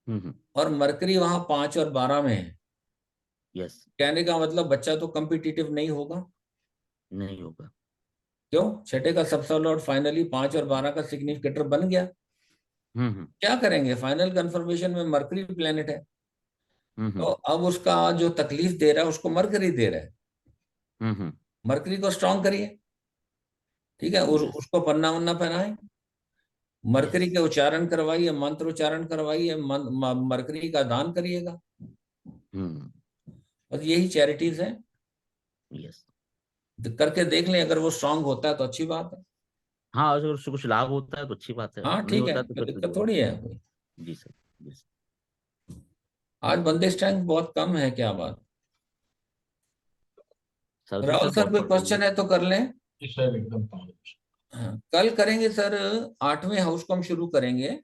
हम्म। और मरकरी वहां 5 और 12 में है, यस। कहने का मतलब बच्चा तो कम्पिटिटिव नहीं होगा। नहीं होगा। क्यों? 6ठे का सबसब लॉर्ड फाइनली 5 और 12 का सिग्निफिकेटर बन गया। हम्म। क्या करेंगे? फाइनल कंफर्मेशन में मरकरी प्लेनेट है, तो हम्म। अब उसका जो तकलीफ दे रहा है उसको मरकरी दे रहा है। हम्म। मरकरी को स्ट्रांग करिए। ठीक है, यस। उसको पन्ना वन्ना पहनाए, यस। मरकरी के उच्चारण करवाइए, मंत्र उच्चारण करवाइए, मरकरी का दान करिएगा। हम्म। बस यही चैरिटीज है। यस। करके देख लें, अगर वो स्ट्रांग होता है तो अच्छी बात है। हाँ, अगर उससे कुछ लाभ होता है तो अच्छी बात है, हाँ नहीं ठीक है, होता है तो कोई फिर तो दिक्कत जो है। थोड़ी है कोई। जी सर। जी सर। आज बंदे स्ट्रेंथ बहुत कम है, क्या बात। सर्दी राहुल सर सर बहुत कोई पड़ रही है। क्वेश्चन है तो कर लें। जी सर, एकदम पाँच। हाँ, कल करेंगे सर। 8वें हाउस को हम शुरू करेंगे।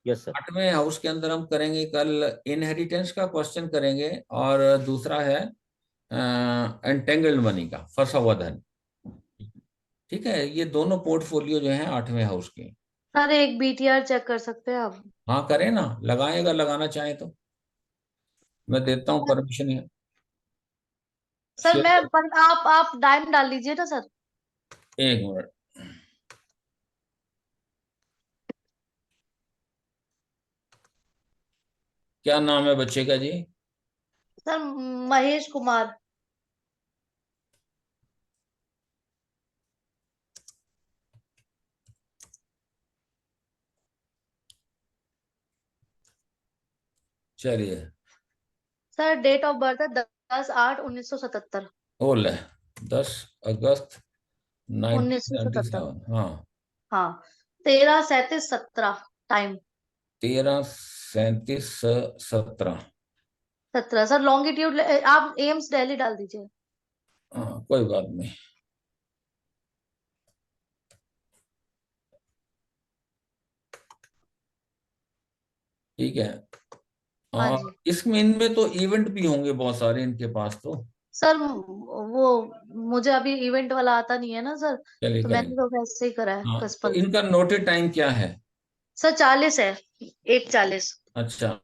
Yes sir. 8वें हाउस के अंदर हम करेंगे कल इनहेरिटेंस का क्वेश्चन करेंगे, और दूसरा है एंटेंगल्ड मनी का, फंसा हुआ धन। ठीक है, ये दोनों पोर्टफोलियो जो है 8वें हाउस के। सर एक बीटीआर चेक कर सकते हैं आप? हाँ करें ना, लगाएगा, लगाना चाहे तो मैं देता हूँ सर, परमिशन है। सर मैं शेयर। पर आप टाइम डाल लीजिए ना सर। एक मिनट। क्या नाम है बच्चे का जी? सर महेश कुमार। चलिए। सर डेट ऑफ बर्थ है 10/8/1977। ओले, 10 अगस्त 1977। 1997। हाँ। हाँ, 13:37:17 टाइम। 13:37:17। 17 सर लॉन्गिट्यूड आप एम्स दिल्ली डाल दीजिए। हाँ कोई बात नहीं। ठीक है। हाँ और जी। इसमें इनमें तो इवेंट भी होंगे बहुत सारे इनके पास तो। सर वो मुझे अभी इवेंट वाला आता नहीं है ना सर, चलिए तो मैंने करेंगे। तो वैसे ही करा है हाँ, तो कस्पल। इनका नोटेड टाइम क्या है? सर 40 है, 1:40। अच्छा,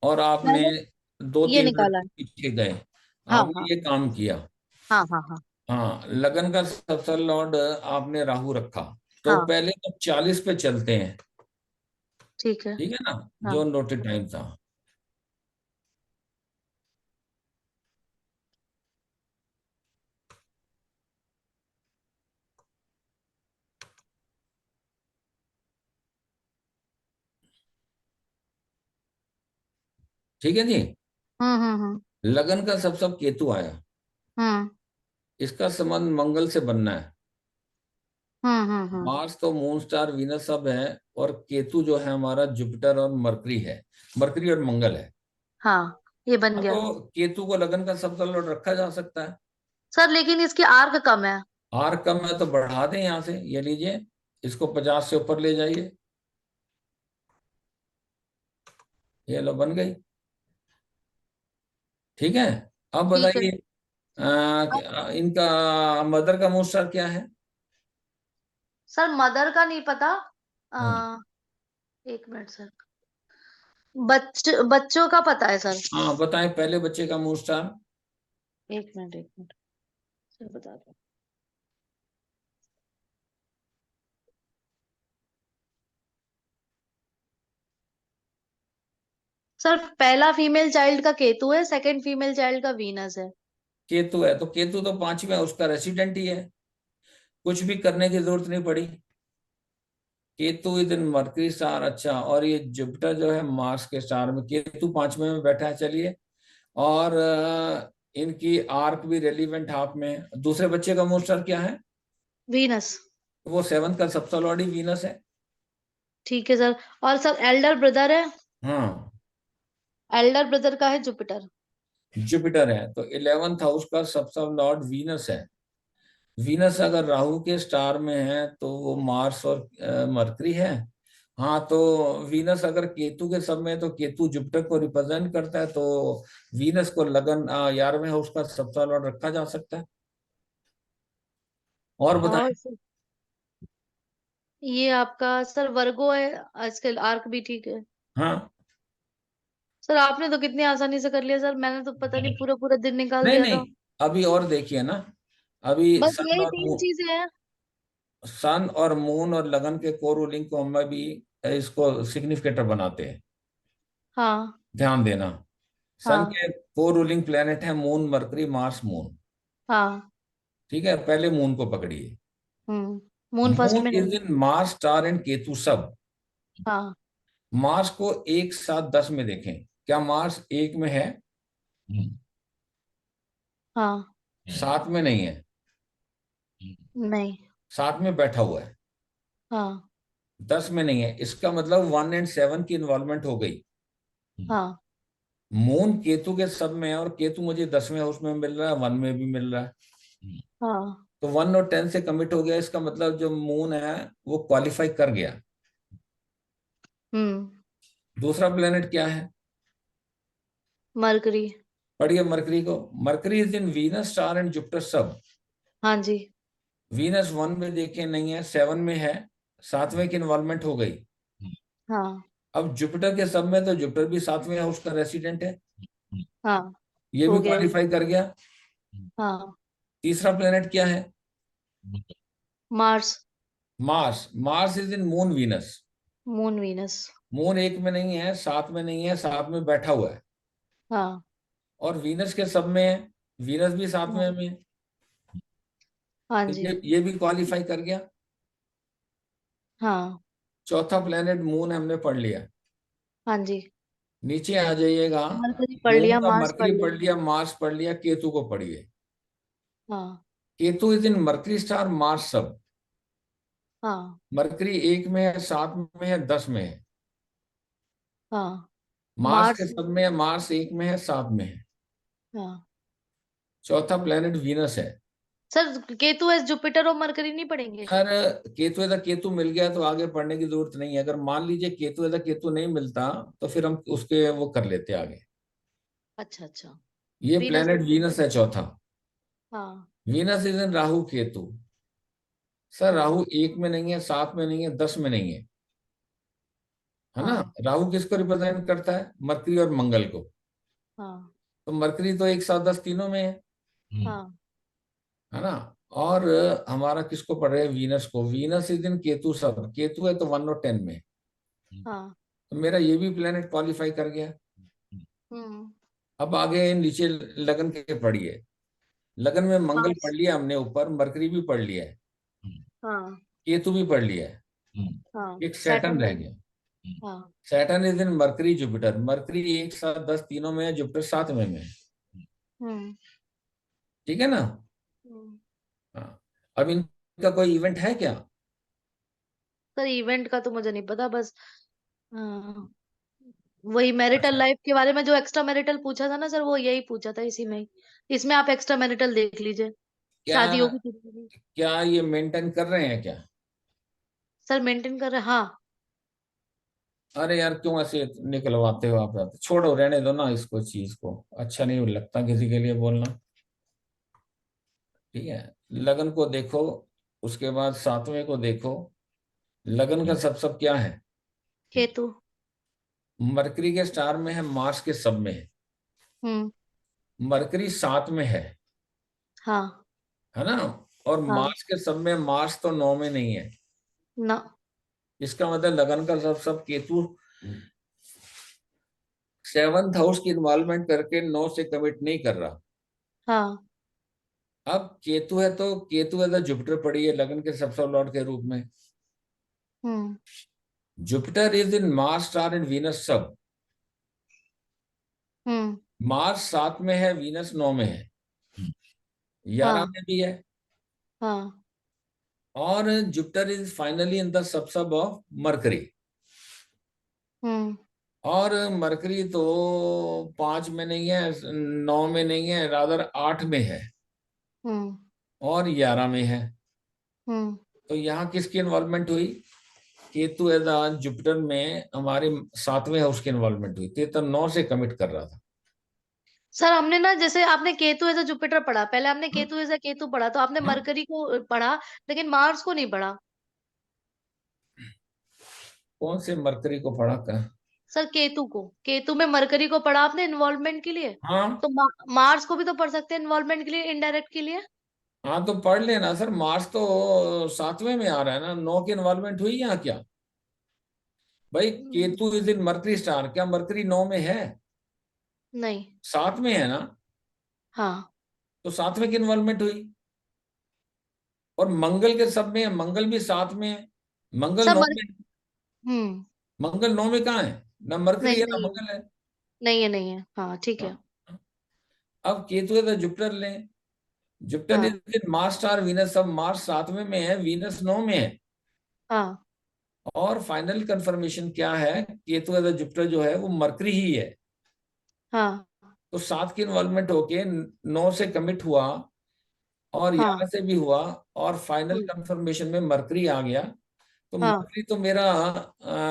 और आपने मैंने दो ये तीन मिनट निकाला है। पीछे गए, हाँ आपने हाँ ये काम किया। हाँ हाँ हाँ हाँ, लगन का सबसे लॉर्ड आपने राहु रखा, तो हाँ। पहले तो 40 पे चलते हैं। ठीक है। ठीक है ना? हाँ जो नोटेड टाइम था। ठीक है जी। हम्म। लगन का सब केतु आया, हम्म। इसका संबंध मंगल से बनना है। मार्स तो मून स्टार वीनस सब है, और केतु जो है हमारा जुपिटर और मरकरी है, मरकरी और मंगल है। हाँ, ये बन हाँ, गया तो केतु को लगन का सबसे लॉर्ड रखा जा सकता है। सर, लेकिन इसकी आर्क कम है। आर कम है तो बढ़ा दें यहाँ से, ये लीजिए, इसको 50 से ऊपर ले जाइए, ये लो बन गई। ठीक है, अब ठीक है बताइए इनका मदर का मून स्टार क्या है? सर, मदर का नहीं पता। हाँ, आ, एक मिनट सर, बच्चों का पता है सर। हाँ बताएं पहले बच्चे का मून स्टार। एक मिनट सर, बता दो। सर, पहला फीमेल चाइल्ड का केतु है, सेकंड फीमेल चाइल्ड का वीनस है। केतु है तो केतु तो 5वें है, उसका रेसिडेंट ही है, कुछ भी करने की जरूरत नहीं पड़ी। Ketu is in Mercury star, अच्छा, और ये जुपिटर जो है मार्स के स्टार में, केतु 5वें में बैठा है, चलिए। और इनकी आर्क भी रेलिवेंट हाफ में है। दूसरे बच्चे का मून स्टार क्या है? वीनस। वो 7th का सबसे लॉर्ड ही वीनस है। ठीक है सर। और सर, एल्डर ब्रदर है, हाँ, एल्डर ब्रदर का है जुपिटर। जुपिटर है तो 11th हाउस का सबसे लॉर्ड वीनस है। वीनस अगर राहु के स्टार में है तो वो मार्स और मरकरी है। हाँ, तो वीनस अगर केतु के सब में है तो केतु जुपिटर को रिप्रेजेंट करता है, तो वीनस को लगन 11वें हाउस का सबसे लॉर्ड रखा जा सकता है। और बताएं। और सर, ये आपका सर वर्गो है, आजकल आर्क भी ठीक है। हाँ, सर, आपने तो कितनी आसानी से कर लिया सर, मैंने तो पता नहीं पूरा पूरा दिन निकाल नहीं दिया नहीं, था। अभी और देखिए ना, अभी बस यही 3 चीजें हैं। सन और मून और लगन के को रूलिंग को हम भी इसको सिग्निफिकेटर बनाते हैं, हाँ ध्यान देना। सन हाँ के को रूलिंग प्लेनेट है मून, मरकरी, मार्स, मून। हाँ। ठीक है, पहले मून को पकड़िए। मून फर्स्ट मून में है। Is in Mars star and Ketu सब। हाँ मार्स को 1 7 10 में देखें, क्या मार्स 1 में है? हाँ। 7 में नहीं है, नहीं। 7 में बैठा हुआ है। हाँ 10 में नहीं है, इसका मतलब 1 और 7 की इन्वॉल्वमेंट हो गई। हाँ मून केतु के सब में है, और केतु मुझे 10वें हाउस में मिल रहा है, 1 में भी मिल रहा है। हाँ। तो 1 और 10 से कमिट हो गया, इसका मतलब जो मून है वो क्वालिफाई कर गया। हम्म। दूसरा प्लेनेट क्या है? मरकरी। पढ़िए मरकरी को। Mercury is in Venus star and Jupiter sub. हाँ जी। वीनस 1 में देखे नहीं है, 7 में है, 7वें की इन्वॉल्वमेंट हो गई। हाँ अब जुपिटर के सब में, तो जुपिटर भी 7वें हाउस का रेसिडेंट है, हाँ। ये भी हो गया ये। क्वालिफाई कर गया। हाँ। तीसरा प्लेनेट क्या है? Mars. Mars. Mars is in moon Venus. Moon Venus. Moon 1 में नहीं है, 7 में नहीं है, 7 में बैठा हुआ है, हाँ और वीनस के सब में है, वीनस भी 7वें हाँ। में है, हाँ तो जी। ये भी क्वालिफाई कर गया। हाँ। चौथा प्लेनेट मून हमने पढ़ लिया। हाँ जी। नीचे आ जाइएगा। मरकरी पढ़ मून लिया, का मार्स पढ़ मरकरी लिया। पढ़ लिया, मार्स पढ़ लिया, केतु को पढ़िए। हाँ Ketu is in Mercury star Mars सब। हाँ मरकरी 1 में है, 7 में है, 10 में है। हाँ। मार्स के मार्स। सब में है, मार्स 1 में है, 7 में है। हाँ। चौथा प्लेनेट वीनस है। सर, केतु है, जुपिटर और मरकरी नहीं पढ़ेंगे? अगर केतु एदा केतु मिल गया तो आगे पढ़ने की जरूरत नहीं है। अगर मान लीजिए केतु एदा केतु नहीं मिलता तो फिर हम उसके वो कर लेते आगे। अच्छा अच्छा। ये वीनस प्लेनेट और वीनस जुपिटर। है चौथा। हाँ Venus is in Rahu Ketu. Sir हाँ राहु 1 में नहीं है, 7 में नहीं है, 10 में नहीं है ना? हाँ राहु किसको रिप्रेजेंट करता है? मरकरी और मंगल को। हाँ तो मरकरी तो 1 7 10 तीनों में हाँ है ना? और हमारा किसको पढ़ रहे हैं? वीनस को। वीनस इज इन केतु सब। केतु है तो 1 और 10 में, हाँ। तो मेरा ये भी प्लेनेट क्वालिफाई कर गया। हम्म। अब आगे नीचे लगन के पढ़िए। लगन में मंगल मार्स। पढ़ लिया हमने ऊपर, मरकरी भी पढ़ लिया है, हाँ केतु भी पढ़ लिया है, हाँ। एक सैटर्न सैटर्न रह पढ़। गया। हाँ। Saturn is in mercury Jupiter. Mercury 1 7 10 तीनों में है, जुपिटर 7वें में है। हम्म। ठीक है ना? हम्म। हाँ, अब इनका कोई इवेंट है क्या? सर इवेंट का तो मुझे नहीं पता, बस वही मैरिटल अच्छा, लाइफ के बारे में जो एक्स्ट्रा मैरिटल पूछा था ना सर, वो यही पूछा था इसी में ही। इसमें आप एक्स्ट्रा मैरिटल देख लीजिए, क्या शादी होगी तो होगी। क्या ये मेंटेन कर रहे हैं क्या? सर मेंटेन कर रहे हैं, हाँ। अरे यार, क्यों ऐसे निकलवाते हो आप? छोड़ो, रहने दो ना इसको, चीज को अच्छा नहीं लगता किसी के लिए बोलना। ठीक है, लगन को देखो, उसके बाद सातवें को देखो। लगन का सब क्या है? केतु। मरकरी के स्टार में है, मार्स के सब में है। हम्म। मरकरी सात में हाँ। है ना? और हाँ। मार्स के सब में, मार्स तो नौ में नहीं है। ना। इसका मतलब लगन का सब केतु सेवंथ हाउस की इन्वॉल्वमेंट करके नौ से कमिट नहीं कर रहा। हाँ। अब केतु है तो केतु है तो जुपिटर पड़ी है लगन के सब लॉर्ड के रूप में। Hmm. Jupiter is in Mars star in Venus sub. Hmm. Mars सात में है, वीनस नौ में है, 11 हाँ। में भी है। हाँ। और Jupiter is finally in the sub of Mercury. Hmm. और मरकरी तो पांच में नहीं है, नौ में नहीं है, रादर आठ में है हम्म। और 11 में है। हम्म। तो यहाँ किसकी इन्वॉल्वमेंट हुई? केतु एज जुपिटर में हमारे सातवें हाउस की इन्वॉल्वमेंट हुई थी, तो नौ से कमिट कर रहा था। सर हमने ना, जैसे आपने केतु एज जुपिटर पढ़ा, पहले आपने केतु एज केतु पढ़ा, तो आपने हाँ? मरकरी को पढ़ा, लेकिन मार्स को नहीं पढ़ा। कौन से मरकरी को पढ़ा कर? सर केतु को, केतु में मरकरी को पढ़ा आपने इन्वॉल्वमेंट के लिए। हाँ। तो मार्स को भी तो पढ़ सकते हैं इन्वॉल्वमेंट के लिए, इनडायरेक्ट के लिए। हाँ तो पढ़ लेना सर, मार्स तो सातवें में आ रहा है ना, नौ की इन्वॉल्वमेंट हुई यहाँ क्या? भाई hmm. Ketu is in Mercury star, क्या मरकरी नौ में है? नहीं। सात में है ना? हाँ। तो सातवें की इन्वॉल्वमेंट हुई। और मंगल के सब में है, मंगल भी साथ में है, मंगल सर नौ में है। हम्म। मंगल नौ में कहाँ है? ना मरकरी नहीं, है ना नहीं है, मंगल है। नहीं है, नहीं है, हाँ ठीक है। हाँ। अब केतु है तो जुपिटर लें। जुपिटर हाँ। Is in Mars star Venus, सब मार्स सातवें में है, वीनस नौ में है। हाँ। और फाइनल कंफर्मेशन क्या है? केतु है तो जुपिटर जो है वो मरकरी ही है। हाँ। तो सात की इन्वॉल्वमेंट होके नौ से कमिट हुआ और हाँ। 11 से भी हुआ। और फाइनल हम्म। कंफर्मेशन में मरकरी आ गया। तो हाँ। मरकरी तो मेरा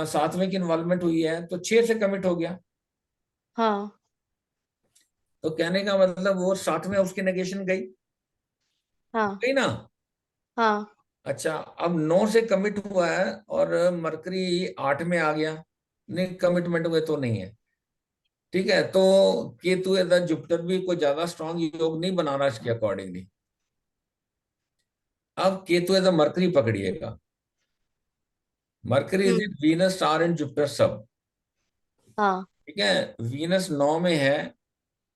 सातवें की इन्वॉल्वमेंट हुई है तो 6 से कमिट हो गया। हाँ। तो कहने का मतलब वो सातवें उसकी नेगेशन गई, हाँ। गई ना? हाँ। अच्छा, अब 9 से कमिट हुआ है और मरकरी 8 में आ गया, नहीं कमिटमेंट हुए तो नहीं है। ठीक है, तो केतु है जुपिटर भी कोई ज्यादा स्ट्रांग योग नहीं बना रहा इसके अकॉर्डिंगली। अब केतु है मरकरी पकड़िएगा। Mercury is hmm. In Venus star and Jupiter sub. हाँ। ठीक है, वीनस 9 में है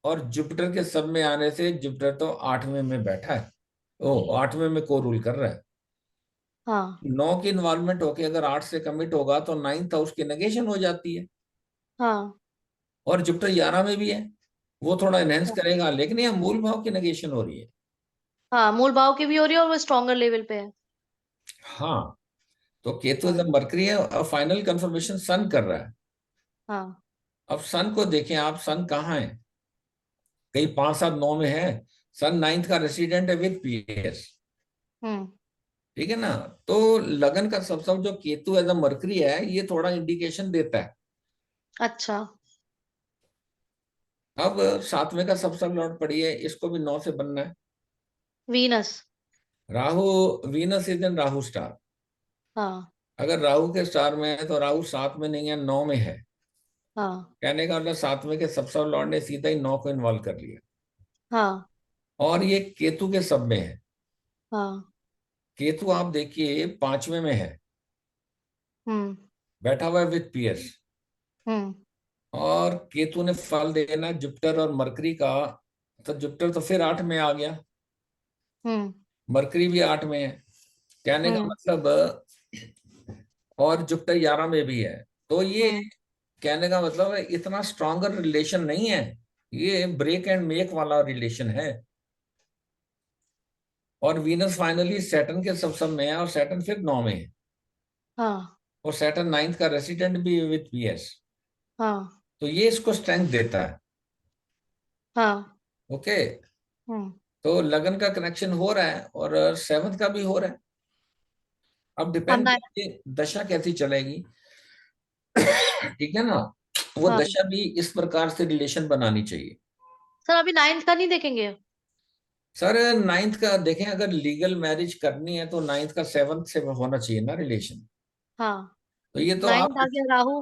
और जुपिटर के सब में आने से जुपिटर तो 8वें में बैठा है। ओ, 8वें में को रूल कर रहा है। हाँ। 9 की इन्वॉल्वमेंट होके अगर 8 से कमिट होगा तो नाइन्थ हाउस की नेगेशन हो जाती है। हाँ। और जुपिटर 11 में भी है, वो थोड़ा एनहेंस करेगा, लेकिन ये मूल भाव की नेगेशन हो रही है। हाँ, मूल भाव की भी हो रही है और वो स्ट्रॉन्गर लेवल पे है। हाँ, तो केतु हाँ। जब मरकरी है और फाइनल कंफर्मेशन सन कर रहा है। हाँ। अब सन को देखें आप, सन कहाँ है? कहीं 5 7 9 में है। सन नाइन्थ का रेसिडेंट है विद पीएस। हम्म। ठीक है ना? तो लगन का सब जो केतु एज अ मरकरी है, ये थोड़ा इंडिकेशन देता है। अच्छा। अब सातवें का सब लौट पड़ी है, इसको भी 9 से बनना है। Venus. Rahu, Venus is in Rahu star. हाँ। अगर राहु के स्टार में है तो राहु सात में नहीं है, 9 में है। हाँ। कहने का मतलब सातवें के सब लॉर्ड ने सीधा ही 9 को इन्वॉल्व कर लिया। हाँ। और ये केतु के सब में है। हाँ। केतु आप देखिए 5वें में है, हम्म। बैठा हुआ है विथ पीएस। हम्म। और केतु ने फल देना जुपिटर और मरकरी का। तो जुपिटर तो फिर 8 में आ गया, हम्म। मरकरी भी 8 में है। कहने का हम्म। मतलब, और जुपिटर 11 में भी है। तो ये हम्म। कहने का मतलब है इतना स्ट्रॉन्गर रिलेशन नहीं है, ये ब्रेक एंड मेक वाला रिलेशन है। और वीनस फाइनली सैटर्न के सब में है और सैटर्न फिर 9 में है। हाँ और सैटर्न 9th का रेसिडेंट भी विथ PS, हाँ तो ये इसको स्ट्रेंथ देता है। हाँ। ओके, हम्म। तो लगन का कनेक्शन हो रहा है और 7th का भी हो रहा है। अब हाँ डिपेंड ना। करती दशा कैसी चलेगी। ठीक है ना, वो हाँ दशा भी इस प्रकार से रिलेशन बनानी चाहिए। सर, अभी 9th का नहीं देखेंगे? सर 9th का देखें, अगर लीगल मैरिज करनी है तो 9th का 7th से होना चाहिए ना रिलेशन। हाँ, तो ये तो 9th आप आ गया राहु।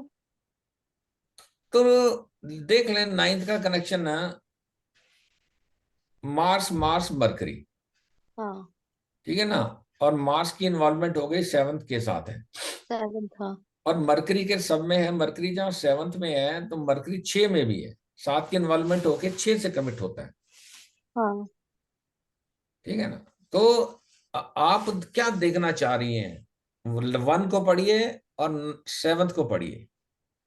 तो देख लें 9th का कनेक्शन है मार्स मार्स मरकरी, हाँ, ठीक है ना, और मार्स की इन्वॉल्वमेंट हो गई 7th के साथ है। 7th। हाँ और मरकरी के सब में है, मरकरी जहाँ 7th में है तो मरकरी 6 में भी है, 7 की इन्वॉल्वमेंट होके 6 से कमिट होता है। हाँ। ठीक है ना, तो आप क्या देखना चाह रही हैं, 1 को पढ़िए और 7th को पढ़िए।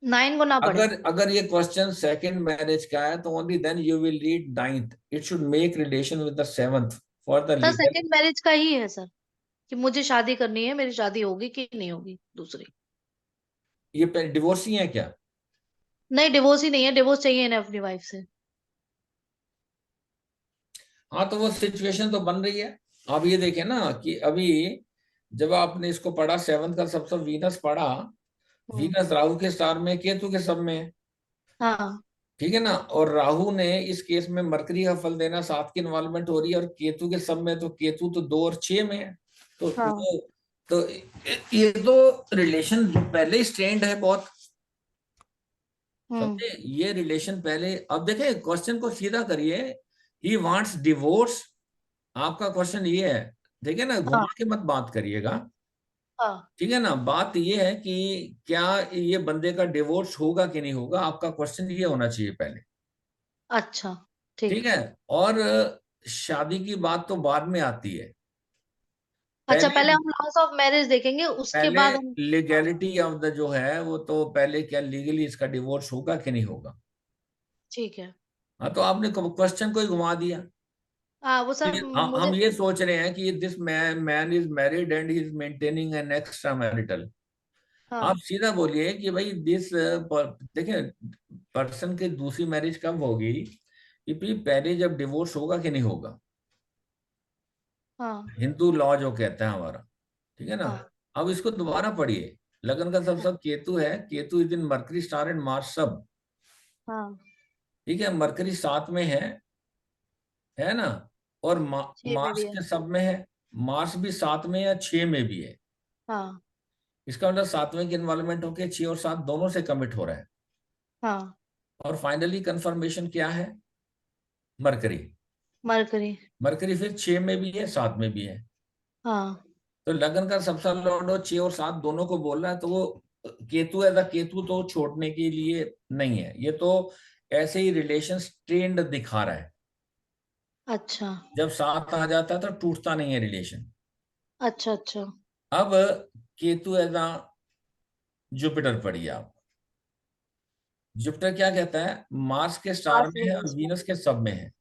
9 को ना पढ़े? अगर ये क्वेश्चन सेकंड मैरिज का है तो only then you will read 9th, it should make relation with the 7th for the sir, legal. Second marriage का ही है सर, कि मुझे शादी करनी है, मेरी शादी होगी कि नहीं होगी दूसरी। ये डिवोर्स ही है क्या? नहीं, डिवोर्स ही नहीं है, डिवोर्स चाहिए इन्हें अपनी वाइफ से। हाँ, तो वो सिचुएशन तो बन रही है। आप ये देखें ना कि अभी जब आपने इसको पढ़ा 7th का सबसे वीनस पढ़ा, हम्म। वीनस राहु के स्टार में, केतु के सब में है। हाँ ठीक है ना, और राहु ने इस केस में मरकरी का फल देना, 7 की इन्वॉल्वमेंट हो रही है, और केतु के सब में, तो केतु तो 2 और 6 में है। तो हाँ। वो तो ये तो रिलेशन जो पहले ही स्ट्रेंड है बहुत, हम्म। समझे ये रिलेशन पहले। अब देखें क्वेश्चन को सीधा करिए, ही वांट्स डिवोर्स, आपका क्वेश्चन ये है। देखिए ना, हाँ घुमा के मत बात करिएगा। हाँ। ठीक है ना, बात ये है कि क्या ये बंदे का डिवोर्स होगा कि नहीं होगा, आपका क्वेश्चन ये होना चाहिए पहले। अच्छा, ठीक ठीक है। है, और शादी की बात तो बाद में आती है। अच्छा, पहले पहले हम लॉस ऑफ मैरिज देखेंगे, उसके पहले बाद हम। हाँ, लीगैलिटी ऑफ द जो है वो, तो पहले क्या लीगली इसका डिवोर्स होगा कि नहीं होगा। ठीक है। हाँ, तो आपने क्वेश्चन को ही घुमा दिया। हाँ, वो सर मुझे। हम ये सोच रहे हैं कि this man is married and he is maintaining an extra marital. आप हाँ सीधा बोलिए कि भाई दिस, देखिए पर्सन की दूसरी मैरिज कब होगी, कि भाई पहले जब डिवोर्स होगा कि नहीं होगा। हाँ हिंदू लॉ जो कहता है हमारा, ठीक है ना। हाँ अब इसको दोबारा पढ़िए, लगन का सब सब केतु है, Ketu is in Mercury star and Mars सब। हाँ। ठीक है, मरकरी 7 में है ना, और 6 में मार्स भी है। के सब में है। मार्स भी 7 में या 6 में भी है। हाँ इसका मतलब 7वें की इन्वॉल्वमेंट होके 6 और 7 दोनों से कमिट हो रहा है। हाँ। और फाइनली कंफर्मेशन क्या है, मरकरी। मरकरी। मरकरी फिर 6 में भी है, 7 में भी है। हाँ। तो लगन का सबसे लॉर्ड और 6 और 7 दोनों को बोल रहा है, तो वो केतु है, केतु तो छोड़ने के लिए नहीं है, ये तो ऐसे ही रिलेशन ट्रेंड दिखा रहा है। अच्छा जब 7 आ जाता है तो टूटता नहीं है रिलेशन। अच्छा। अच्छा। अब केतु एज जुपिटर पढ़िए आप। जुपिटर क्या कहता है, मार्स के स्टार पास में में है है और इसका। वीनस के सब में है।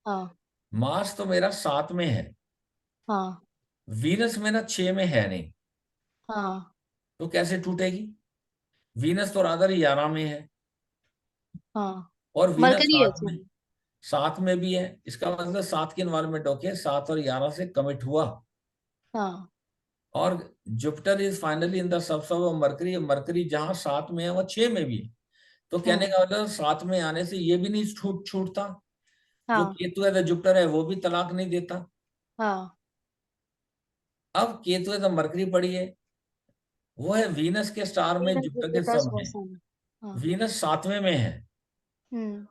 हाँ मार्स तो मेरा 7 में है, हाँ वीनस मेरा 6 में है नहीं, हाँ। तो कैसे टूटेगी। वीनस तो रादर 11 में है, हाँ, और वीनस मरकरी है इसमें। 7 में भी है। इसका मतलब 7 की इन्वॉल्वमेंट होके 7 और 11 से कमिट हुआ। हाँ। और Jupiter is finally in the sub sub of Mercury, Mercury जहां 7 में है वो 6 में भी है। तो कहने हम्म। का मतलब 7 में आने से ये भी नहीं छूटता। जो हाँ केतु है, जुपिटर है, वो भी तलाक नहीं देता। हाँ। अब केतु है तो मरकरी पड़ी है, वो है वीनस के स्टार में, वीनस जुपिटर के जुपिटर्स सब में। पर्सन। हाँ। वीनस 7वें में हम्म।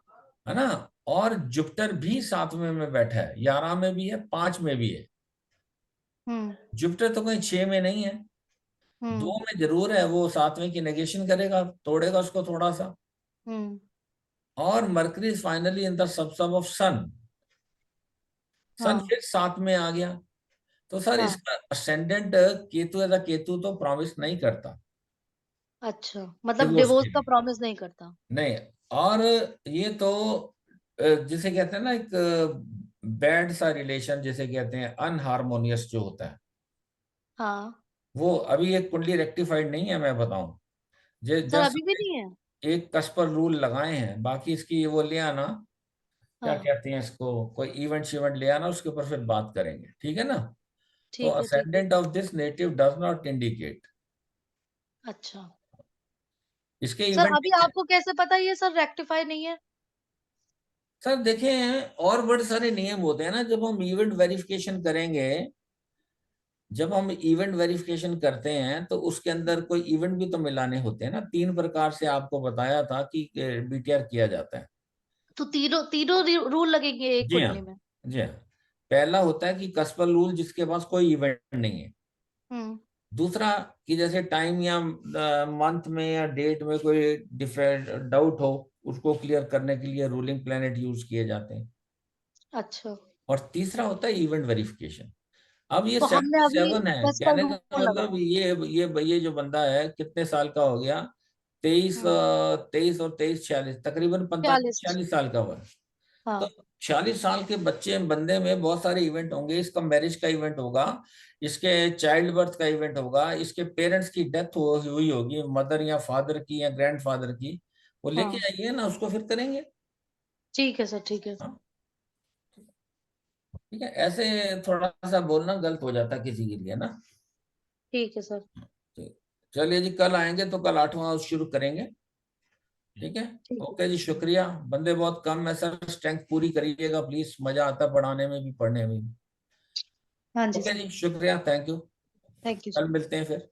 है ना, और जुपिटर भी 7वें में बैठा है, 11 में भी है, 5 में भी है। हम्म। जुपिटर तो कहीं 6 में नहीं है, हम्म। 2 में जरूर है, वो 7वें की नेगेशन करेगा, तोड़ेगा उसको थोड़ा सा। हम्म। और Mercury finally in the sub of sun, sun हाँ फिर 7 में आ गया। तो सर हाँ। इसका असेंडेंट केतु है, केतु तो प्रॉमिस नहीं करता अच्छा, मतलब डिवोर्स डिवोर्स के का लिए, प्रॉमिस नहीं करता। नहीं। और ये तो जिसे कहते हैं ना, एक बैड सा रिलेशन जिसे कहते हैं, अनहारमोनियस जो होता है, हाँ वो अभी एक कुंडली रेक्टिफाइड नहीं है, मैं बताऊं। सर जस्ट अभी भी नहीं है? एक कस्पर रूल लगाए हैं, बाकी इसकी वो ले आना, क्या हाँ कहते हैं इसको, कोई इवेंट शिवेंट ले आना, उसके ऊपर फिर बात करेंगे, ठीक है ना। तो ठीक है ठीक है। Ascendant of this native does not indicate, अच्छा इसके सर इवेंट। अभी आपको कैसे पता ये सर रेक्टिफाई नहीं है? सर देखें, और बड़े सारे नियम होते हैं ना, जब हम इवेंट वेरिफिकेशन करेंगे, जब हम इवेंट वेरिफिकेशन करते हैं तो उसके अंदर कोई इवेंट भी तो मिलाने होते हैं ना। 3 प्रकार से आपको बताया था कि बीटीआर किया जाता है। तो तीनों तीनों रूल लगेंगे एक जी हाँ, कुंडली में? जी हाँ। पहला होता है कि कस्पल रूल, जिसके पास कोई इवेंट नहीं है। हम्म। दूसरा कि जैसे टाइम या मंथ में या डेट में कोई डिफरेंट डाउट हो, उसको क्लियर करने के लिए रूलिंग प्लैनेट यूज किए जाते हैं। अच्छा और तीसरा होता है इवेंट वेरिफिकेशन। अब ये तो हमने अभी 77 है, कस्टल कहने का रूल मतलब लगाया। ये जो बंदा है कितने साल का हो गया, 23 हम्म। 23 और 23 46, तकरीबन 45 40। 46 साल का हुआ। तो हाँ 46 साल के बच्चे बंदे में बहुत सारे इवेंट होंगे। इसका मैरिज का इवेंट होगा, इसके चाइल्ड बर्थ का इवेंट होगा, इसके पेरेंट्स की डेथ हुई होगी, मदर या फादर की या ग्रैंडफादर की। वो लेके हाँ आइए ना, उसको फिर करेंगे। ठीक है सर ठीक है। हाँ, ठीक है। ऐसे थोड़ा सा बोलना गलत हो जाता है किसी के लिए ना। ठीक है सर। ठीक। चलिए जी, कल आएंगे तो कल 8वां शुरू करेंगे, ठीक है। ठीक है ओके जी, शुक्रिया। बंदे बहुत कम है सर, स्ट्रेंथ पूरी करिएगा प्लीज, मजा आता पढ़ाने में भी पढ़ने में भी। हाँ जी ओके सर। जी, शुक्रिया, थैंक यू। थैंक यू कल सर। मिलते हैं फिर।